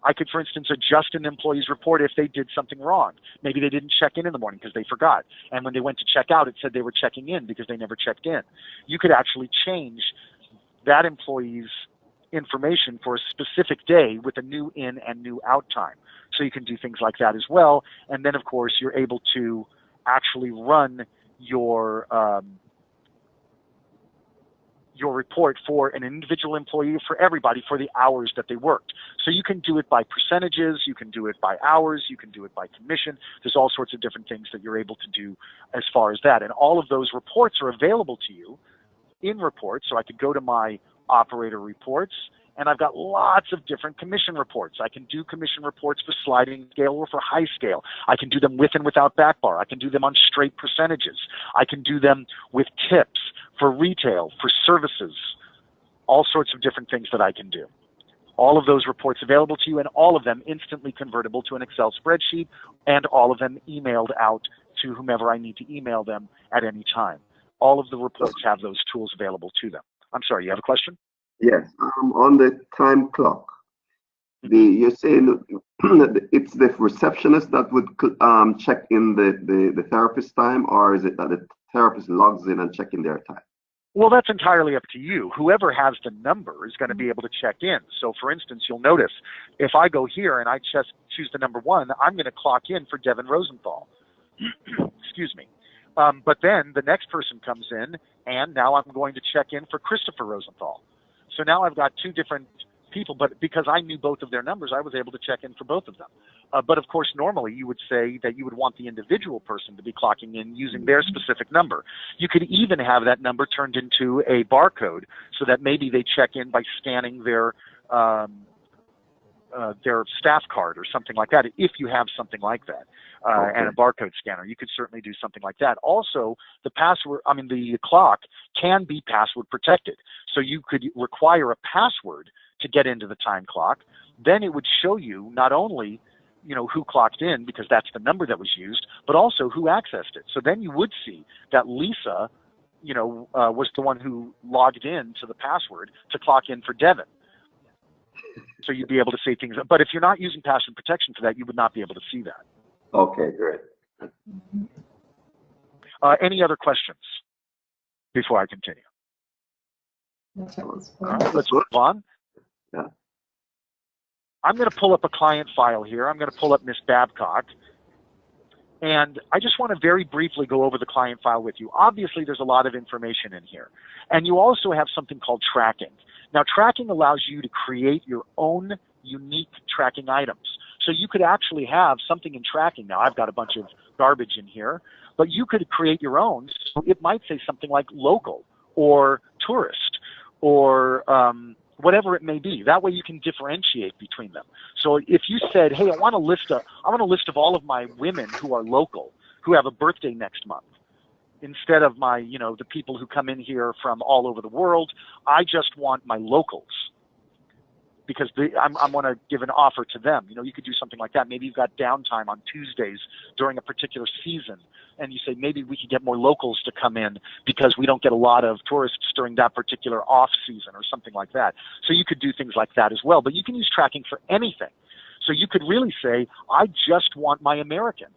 I could, for instance, adjust an employee's report if they did something wrong. Maybe they didn't check in the morning because they forgot. And when they went to check out, it said they were checking in because they never checked in. You could actually change that employee's information for a specific day with a new in and new out time. So you can do things like that as well. And then, of course, you're able to actually run your report for an individual employee, for everybody, for the hours that they worked. So you can do it by percentages, you can do it by hours, you can do it by commission. There's all sorts of different things that you're able to do as far as that. And all of those reports are available to you in reports. So I could go to my operator reports, and I've got lots of different commission reports. I can do commission reports for sliding scale or for high scale. I can do them with and without back bar. I can do them on straight percentages. I can do them with tips for retail, for services, all sorts of different things that I can do. All of those reports available to you, and all of them instantly convertible to an Excel spreadsheet, and all of them emailed out to whomever I need to email them at any time. All of the reports have those tools available to them. I'm sorry, you have a question? Yes, on the time clock, you're saying that it's the receptionist that would check in the therapist's time, or is it that the therapist logs in and check in their time? Well, that's entirely up to you. Whoever has the number is going to be able to check in. So, for instance, you'll notice if I go here and I just choose the number 1, I'm going to clock in for Devin Rosenthal. Excuse me. But then the next person comes in, and now I'm going to check in for Christopher Rosenthal. So now I've got 2 different people, but because I knew both of their numbers, I was able to check in for both of them. But of course, normally you would say that you would want the individual person to be clocking in using their specific number. You could even have that number turned into a barcode so that maybe they check in by scanning their staff card or something like that, if you have something like that, and a barcode scanner. You could certainly do something like that. Also, the clock can be password protected. So you could require a password to get into the time clock. Then it would show you not only who clocked in, because that's the number that was used, but also who accessed it. So then you would see that Lisa, was the one who logged in to the password to clock in for Devin. So you'd be able to see things. But if you're not using password protection for that, you would not be able to see that. Okay, great. Any other questions before I continue? All right, let's move on. Yeah. I'm going to pull up a client file here. I'm going to pull up Miss Babcock. And I just want to very briefly go over the client file with you. Obviously, there's a lot of information in here. And you also have something called tracking. Now, tracking allows you to create your own unique tracking items. So you could actually have something in tracking. Now, I've got a bunch of garbage in here, but you could create your own. So it might say something like local or tourist or whatever it may be. That way you can differentiate between them. So if you said, hey, I want a list of all of my women who are local, who have a birthday next month, instead of my, the people who come in here from all over the world, I just want my locals. Because I want to give an offer to them. You could do something like that. Maybe you've got downtime on Tuesdays during a particular season, and you say maybe we could get more locals to come in because we don't get a lot of tourists during that particular off season or something like that. So you could do things like that as well. But you can use tracking for anything. So you could really say, I just want my Americans.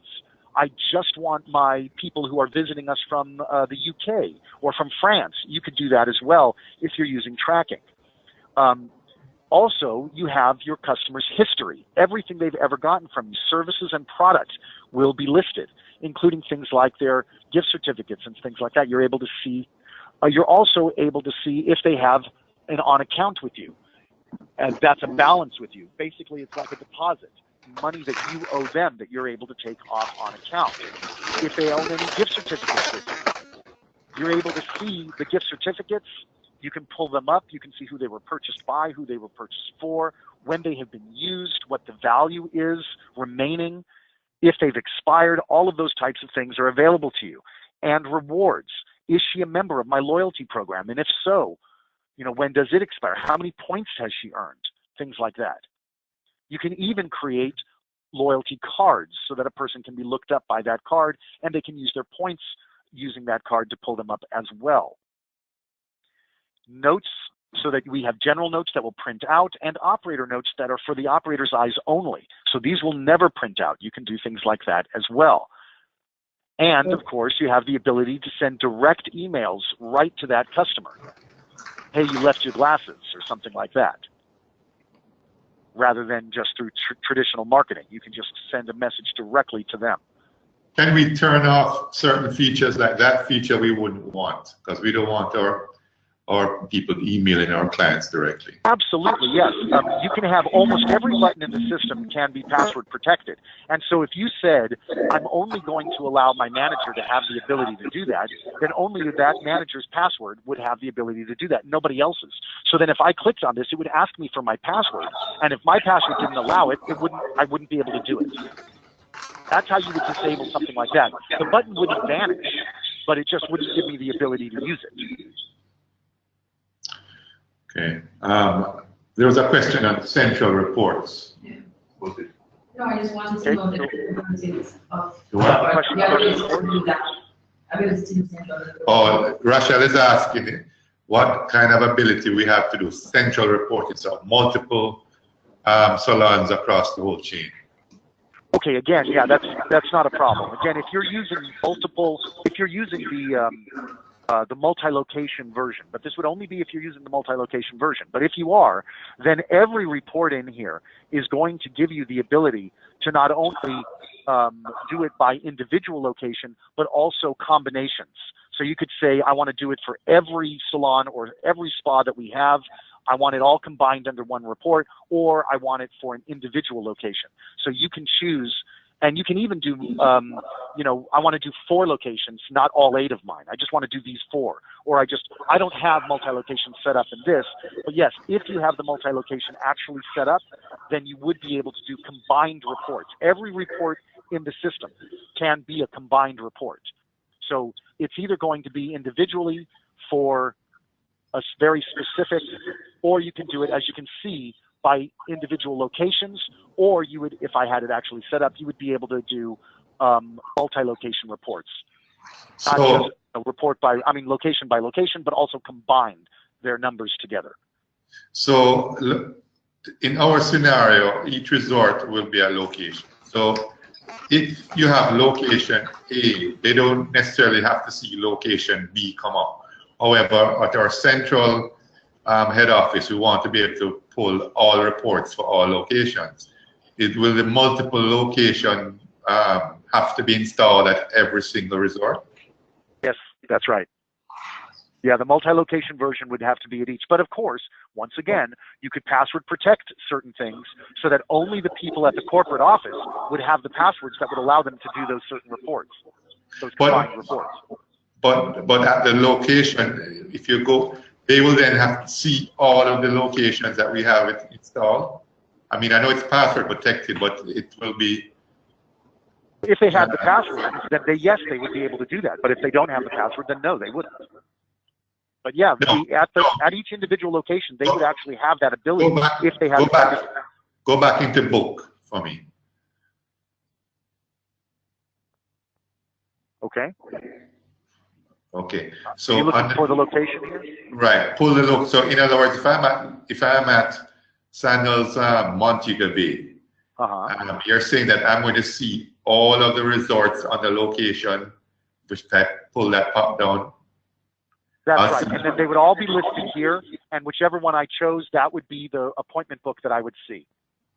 I just want my people who are visiting us from the UK or from France. You could do that as well if you're using tracking. Also, you have your customer's history. Everything they've ever gotten from you, services and products, will be listed, including things like their gift certificates and things like that. You're able to see. You're also able to see if they have an on account with you, and that's a balance with you. Basically, it's like a deposit, money that you owe them that you're able to take off on account. If they own any gift certificates with you, you're able to see the gift certificates. You can pull them up. You can see who they were purchased by, who they were purchased for, when they have been used, what the value is remaining, if they've expired. All of those types of things are available to you. And rewards. Is she a member of my loyalty program? And if so, when does it expire? How many points has she earned? Things like that. You can even create loyalty cards so that a person can be looked up by that card and they can use their points using that card to pull them up as well. Notes, so that we have general notes that will print out, and operator notes that are for the operator's eyes only. So these will never print out. You can do things like that as well. And of course, you have the ability to send direct emails right to that customer. Hey, you left your glasses, or something like that. Rather than just through traditional marketing. You can just send a message directly to them. Can we turn off certain features? Like that feature we wouldn't want, because we don't want our people emailing our clients directly. Absolutely, yes. You can have almost every button in the system can be password protected. And so if you said, I'm only going to allow my manager to have the ability to do that, then only that manager's password would have the ability to do that, nobody else's. So then if I clicked on this, it would ask me for my password. And if my password didn't allow it, I wouldn't be able to do it. That's how you would disable something like that. The button wouldn't vanish, but it just wouldn't give me the ability to use it. Okay. There was a question on central reports. Yeah. No, I just wanted to know the differences of Rachel is asking what kind of ability we have to do central reporting, so multiple salons across the whole chain. Okay, again, yeah, that's not a problem. Again, if you're using multiple, if you're using the multi-location version, but this would only be if you're using the multi-location version. But if you are, then every report in here is going to give you the ability to not only do it by individual location, but also combinations. So you could say, I want to do it for every salon or every spa that we have. I want it all combined under one report, or I want it for an individual location. So you can choose. And you can even do, you know, I want to do 4 locations, not all 8 of mine. I just want to do these 4. Or I don't have multi-location set up in this. But yes, if you have the multi-location actually set up, then you would be able to do combined reports. Every report in the system can be a combined report. So it's either going to be individually for a very specific, or you can do it, as you can see, by individual locations, or you would, if I had it actually set up, you would be able to do multi-location reports. Not just a report by, location by location, but also combine their numbers together. So in our scenario, each resort will be a location. So if you have location A, they don't necessarily have to see location B come up. However, at our central head office, we want to be able to pull all reports for all locations. Will the multiple location have to be installed at every single resort? Yes, that's right. Yeah, the multi-location version would have to be at each. But of course, once again, you could password protect certain things so that only the people at the corporate office would have the passwords that would allow them to do those certain reports, those combined reports. But at the location, if you go, they will then have to see all of the locations that we have it installed. I mean, I know it's password protected, but it will be. If they had the password, then yes, they would be able to do that. But if they don't have the password, then no, they wouldn't. But yeah, at each individual location, they would actually have that ability if they had. Go back into book for me. Okay. Okay. So you're looking for the location here? Right. Pull the look. So in other words, if I'm at Sandals Montego Bay, you're saying that I'm going to see all of the resorts on the location, which type pull that pop down. That's right. And then they would all be listed here, and whichever one I chose, that would be the appointment book that I would see.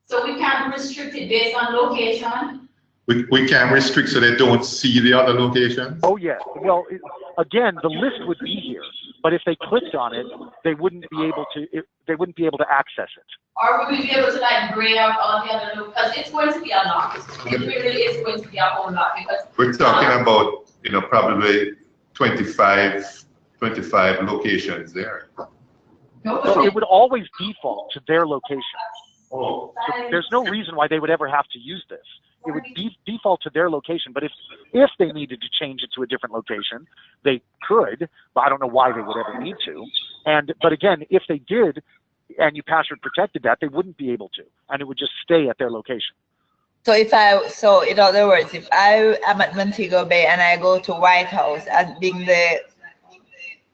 So we can't restrict it based on location? We can restrict so they don't see the other locations? Oh, yes. Well, again, the list would be here, but if they clicked on it, they wouldn't be able to access it. Or would we be able to like gray out all the other because it's going to be a lot. It really is going to be a whole lot because we're talking about, you know, probably 25 locations there. So it would always default to their location. Oh. So there's no reason why they would ever have to use this. It would default to their location, but if they needed to change it to a different location, they could, but I don't know why they would ever need to. But again, if they did, and you password protected that, they wouldn't be able to, and it would just stay at their location. So in other words, if I am at Montego Bay and I go to White House as being the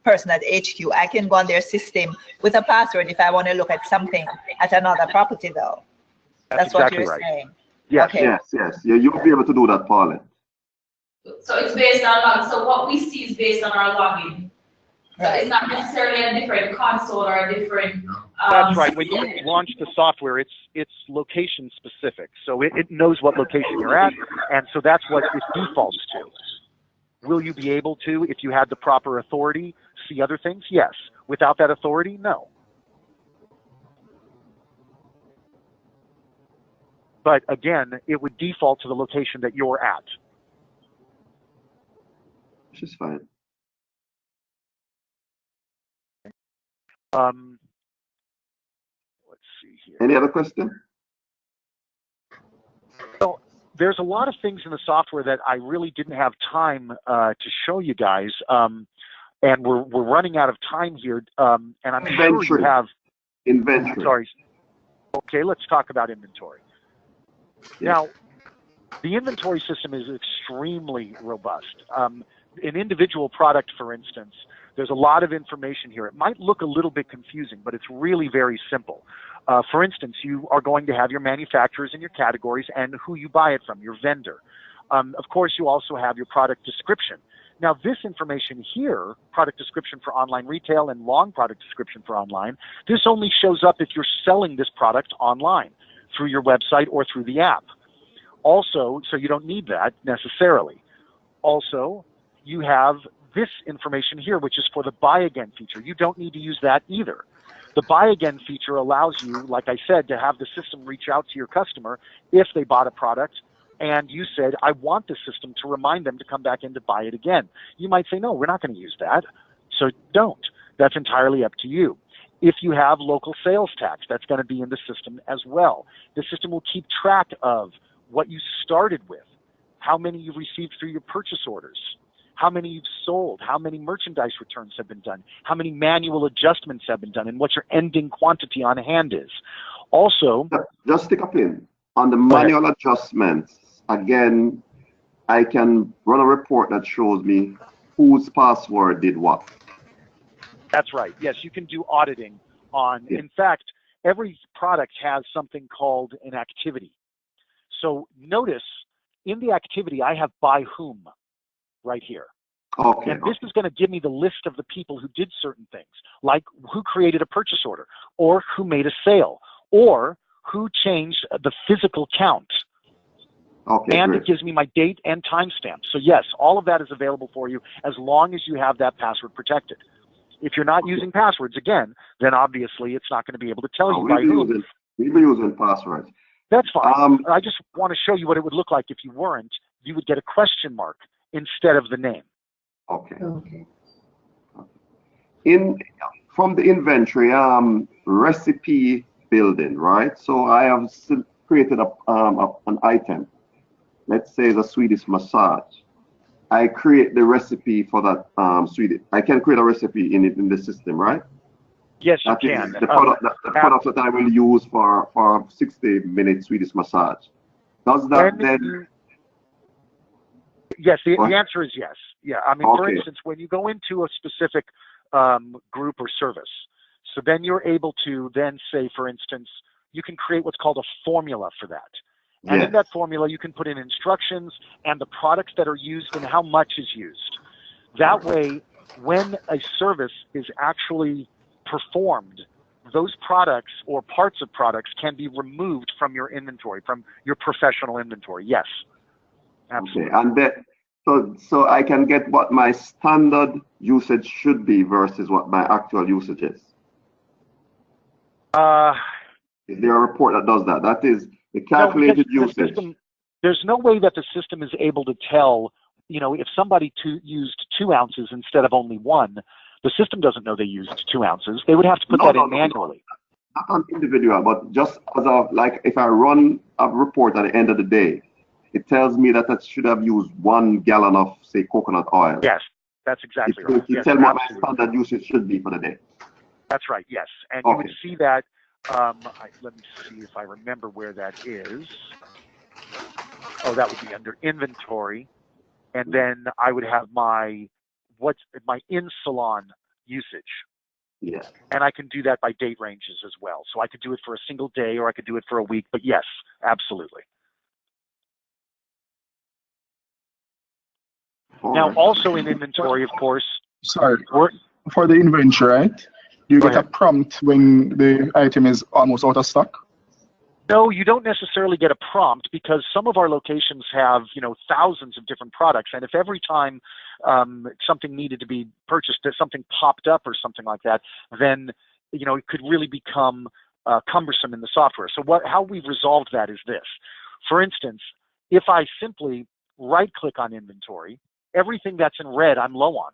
person at HQ, I can go on their system with a password if I want to look at something at another property, though. That's what you're saying. Yes. Okay. Yes. Yeah, you'll be able to do that, Paula. So it's based on login. So what we see is based on our login. So it's not necessarily a different console or a different. That's right. When you launch the software, it's location specific. So it knows what location you're at, and so that's what it defaults to. Will you be able to, if you had the proper authority, see other things? Yes. Without that authority, no. But again, it would default to the location that you're at. Which is fine. Let's see here. Any other question? So there's a lot of things in the software that I really didn't have time to show you guys, and we're running out of time here. And I'm sure you have inventory. Sorry. Okay, let's talk about inventory. Now, the inventory system is extremely robust. An individual product, for instance, there's a lot of information here. It might look a little bit confusing, but it's really very simple. For instance, you are going to have your manufacturers and your categories and who you buy it from, your vendor. Of course, you also have your product description. Now, this information here, product description for online retail and long product description for online, this only shows up if you're selling this product online through your website or through the app. Also, so you don't need that necessarily. Also, you have this information here, which is for the buy again feature. You don't need to use that either. The buy again feature allows you, like I said, to have the system reach out to your customer if they bought a product and you said, I want the system to remind them to come back in to buy it again. You might say, no, we're not going to use that. So don't. That's entirely up to you. If you have local sales tax, that's going to be in the system as well. The system will keep track of what you started with, how many you've received through your purchase orders, how many you've sold, how many merchandise returns have been done, how many manual adjustments have been done, and what your ending quantity on hand is. Also, just stick a pin on the manual adjustments. Again, I can run a report that shows me whose password did what. That's right. Yes, you can do auditing on. In fact, every product has something called an activity. So notice in the activity, I have by whom right here. Okay. And this is going to give me the list of the people who did certain things, like who created a purchase order, or who made a sale, or who changed the physical count. Okay, and great. It gives me my date and timestamp. So yes, all of that is available for you as long as you have that password protected. If you're not using passwords, again, then obviously it's not going to be able to tell you by whom. We'll be using passwords. That's fine. I just want to show you what it would look like if you weren't. You would get a question mark instead of the name. Okay. Okay. From the inventory, recipe building, right? So I have created an item. Let's say the Swedish massage. I create the recipe for that Swedish. I can create a recipe in the system, right? Yes, you can. The product that I will use for 60-minute Swedish massage. Does that then? Yes, the answer is yes. Yeah, I mean, for Okay. instance, when you go into a specific group or service, so then you're able to then say, for instance, you can create what's called a formula for that. And Yes. in that formula, you can put in instructions and the products that are used and how much is used. That way, when a service is actually performed, those products or parts of products can be removed from your inventory, from your professional inventory. Yes, absolutely. Okay, and that, so I can get what my standard usage should be versus what my actual usage is. Is there a report that does that? That is the calculated usage. There's no way that the system is able to tell, if somebody used 2 ounces instead of only 1, the system doesn't know they used 2 ounces. They would have to put that in manually. Not on individual, but just as like if I run a report at the end of the day, it tells me that I should have used 1 gallon of, say, coconut oil. Yes, that's exactly right. It tells me what my standard usage should be for the day. That's right, yes. And you would see that, let me see if I remember where that is. Oh, that would be under inventory. And then I would have my in-salon usage. Yeah. And I can do that by date ranges as well. So I could do it for a single day or I could do it for a week, but yes, absolutely. Now, also in inventory, of course. Sorry, for the inventory, right? Do you get a prompt when the item is almost out of stock? No, you don't necessarily get a prompt because some of our locations have, thousands of different products. And if every time something needed to be purchased, if something popped up or something like that, then, it could really become cumbersome in the software. So how we've resolved that is this. For instance, if I simply right-click on inventory, everything that's in red, I'm low on.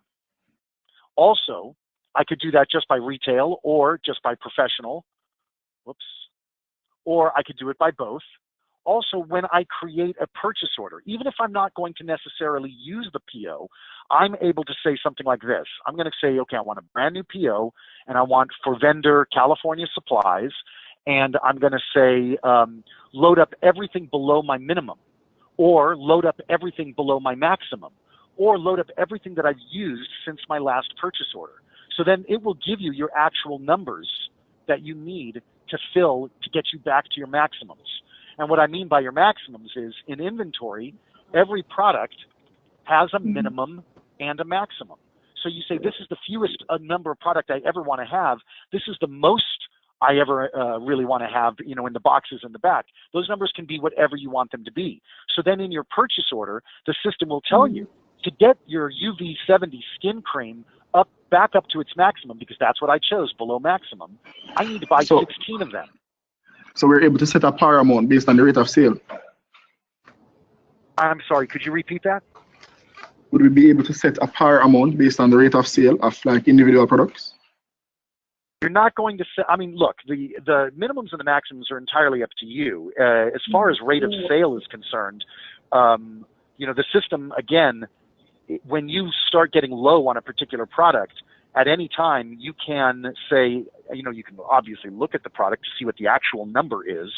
Also, I could do that just by retail or just by professional. Whoops. Or I could do it by both. Also, when I create a purchase order, even if I'm not going to necessarily use the PO, I'm able to say something like this. I'm going to say, okay, I want a brand new PO, and I want for vendor California supplies, and I'm going to say load up everything below my minimum, or load up everything below my maximum, or load up everything that I've used since my last purchase order. So then it will give you your actual numbers that you need to fill to get you back to your maximums. And what I mean by your maximums is in inventory, every product has a minimum and a maximum. So you say, this is the fewest number of product I ever want to have. This is the most I ever really want to have, you know, in the boxes in the back. Those numbers can be whatever you want them to be. So then in your purchase order, the system will tell you to get your UV70 skin cream back up to its maximum, because that's what I chose, below maximum. I need to buy 16 of them. So we're able to set a par amount based on the rate of sale. I'm sorry, could you repeat that? Would we be able to set a par amount based on the rate of sale of like individual products? You're not going to say, I mean, look, the minimums and the maximums are entirely up to you. As far as rate of sale is concerned, you know, the system, again, when you start getting low on a particular product, at any time you can say, you know, you can obviously look at the product to see what the actual number is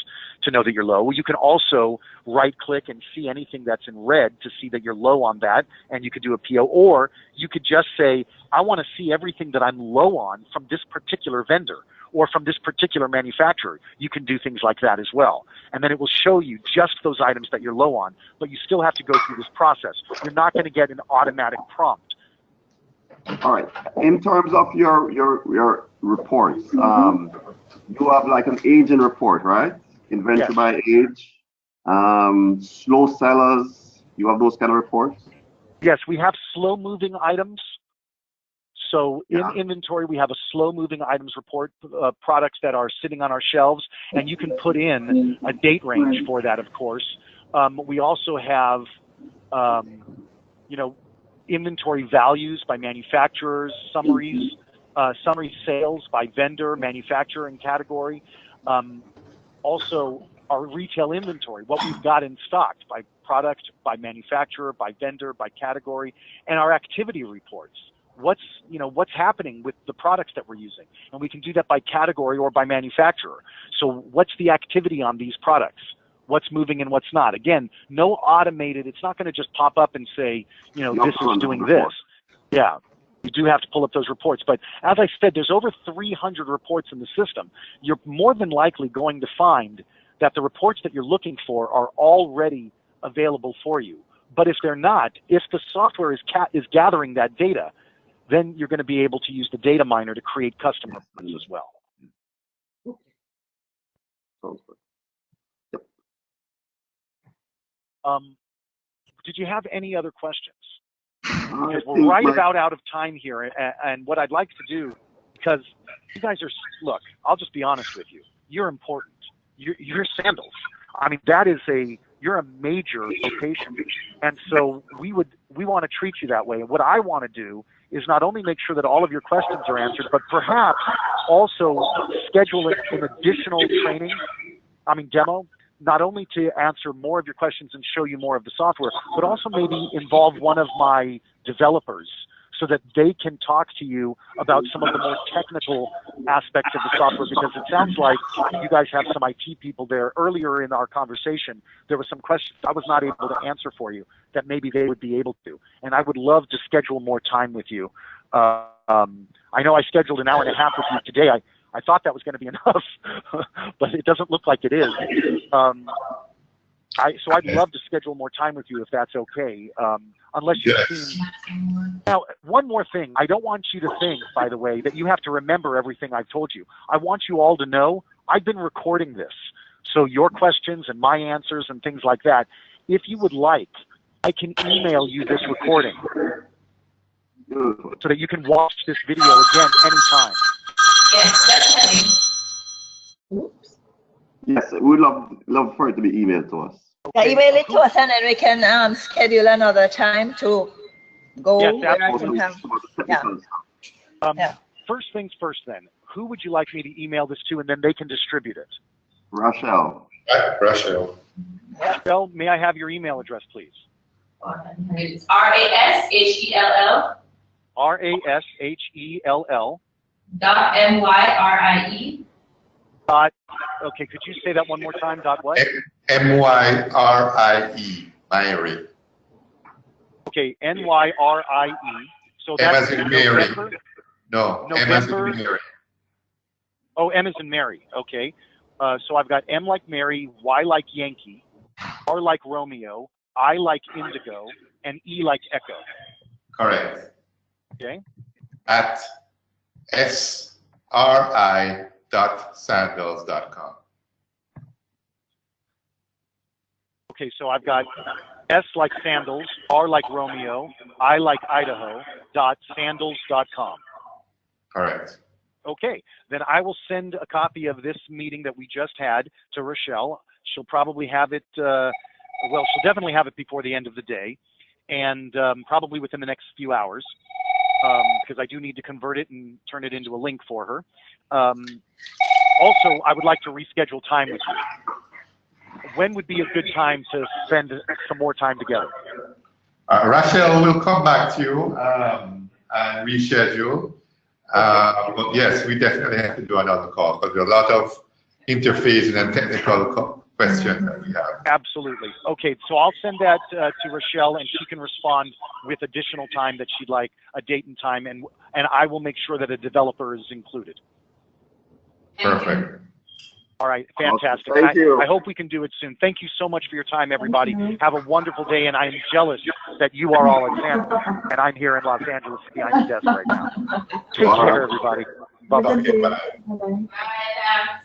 to know that you're low. You can also right click and see anything that's in red to see that you're low on that, and you could do a PO, or you could just say, I want to see everything that I'm low on from this particular vendor or from this particular manufacturer. You can do things like that as well. And then it will show you just those items that you're low on, but you still have to go through this process. You're not going to get an automatic prompt. All right. In terms of your reports, you have like an aging report, right? Inventory Yes. by age, slow sellers. You have those kind of reports? Yes, we have slow-moving items. So in inventory, we have a slow-moving items report, products that are sitting on our shelves, and you can put in a date range for that, of course. We also have, you know, inventory values by manufacturers, summaries, summary sales by vendor, manufacturer, and category. Also, our retail inventory, what we've got in stock by product, by manufacturer, by vendor, by category, and our activity reports. What's happening with the products that we're using, and we can do that by category or by manufacturer. So what's the activity on these products? What's moving and what's not? Again, no automated. It's not going to just pop up and say, you know, this is doing this. Yeah, you do have to pull up those reports. But as I said, there's over 300 reports in the system. You're more than likely going to find that the reports that you're looking for are already available for you. But if they're not, if the software is gathering that data, then you're going to be able to use the data miner to create custom reports as well. Sounds good. Did you have any other questions? Because we're right about out of time here, and what I'd like to do, because you guys are, look, I'll just be honest with you. You're important. You're Sandals. I mean, you're a major location, and so we want to treat you that way. And what I want to do is not only make sure that all of your questions are answered, but perhaps also schedule an additional training, demo, not only to answer more of your questions and show you more of the software, but also maybe involve one of my developers so that they can talk to you about some of the more technical aspects of the software, because it sounds like you guys have some IT people there. Earlier in our conversation, there were some questions I was not able to answer for you that maybe they would be able to. And I would love to schedule more time with you. I know I scheduled an hour and a half with you today. I thought that was going to be enough, but it doesn't look like it is. So I'd love to schedule more time with you if that's okay. Unless you've seen. Now, one more thing. I don't want you to think, by the way, that you have to remember everything I've told you. I want you all to know I've been recording this. So your questions and my answers and things like that, if you would like, I can email you this recording so that you can watch this video again anytime. Yes, definitely. Oops. Yes, we'd love for it to be emailed to us. Yeah, email it to us, and then we can schedule another time to go. Yes, where I absolutely. can have, First things first then, who would you like me to email this to, and then they can distribute it? Rochelle. Rochelle. Rochelle, may I have your email address, please? It's RASHELL. RASHELL. .MYRIE. Okay, could you say that one more time? What? MYRIE. Myrie. Okay, NYRIE. So M that's as in Mary. November? No, November. M as in Mary. Oh, M as in Mary. Okay. So I've got M like Mary, Y like Yankee, R like Romeo, I like Indigo, and E like Echo. Correct. Okay. At sri.sandals.com. Okay, so I've got S like Sandals, R like Romeo, I like Idaho, .sandals.com. Correct. Okay, then I will send a copy of this meeting that we just had to Rochelle. She'll probably have it, well, she'll definitely have it before the end of the day, and probably within the next few hours, because I do need to convert it and turn it into a link for her. Also, I would like to reschedule time with you. When would be a good time to spend some more time together? Rachel will come back to you and reschedule. But yes, we definitely have to do another call because there are a lot of interfacing and technical questions that we have. Absolutely. Okay, so I'll send that to Rochelle, and she can respond with additional time that she'd like, a date and time, and I will make sure that a developer is included. Perfect. All right, fantastic. Okay, thank you. I hope we can do it soon. Thank you so much for your time, everybody. Have a wonderful day, and I am jealous that you are all at Sandals, and I'm here in Los Angeles behind the desk right now. Take care, everybody. Bye-bye. Bye. Bye.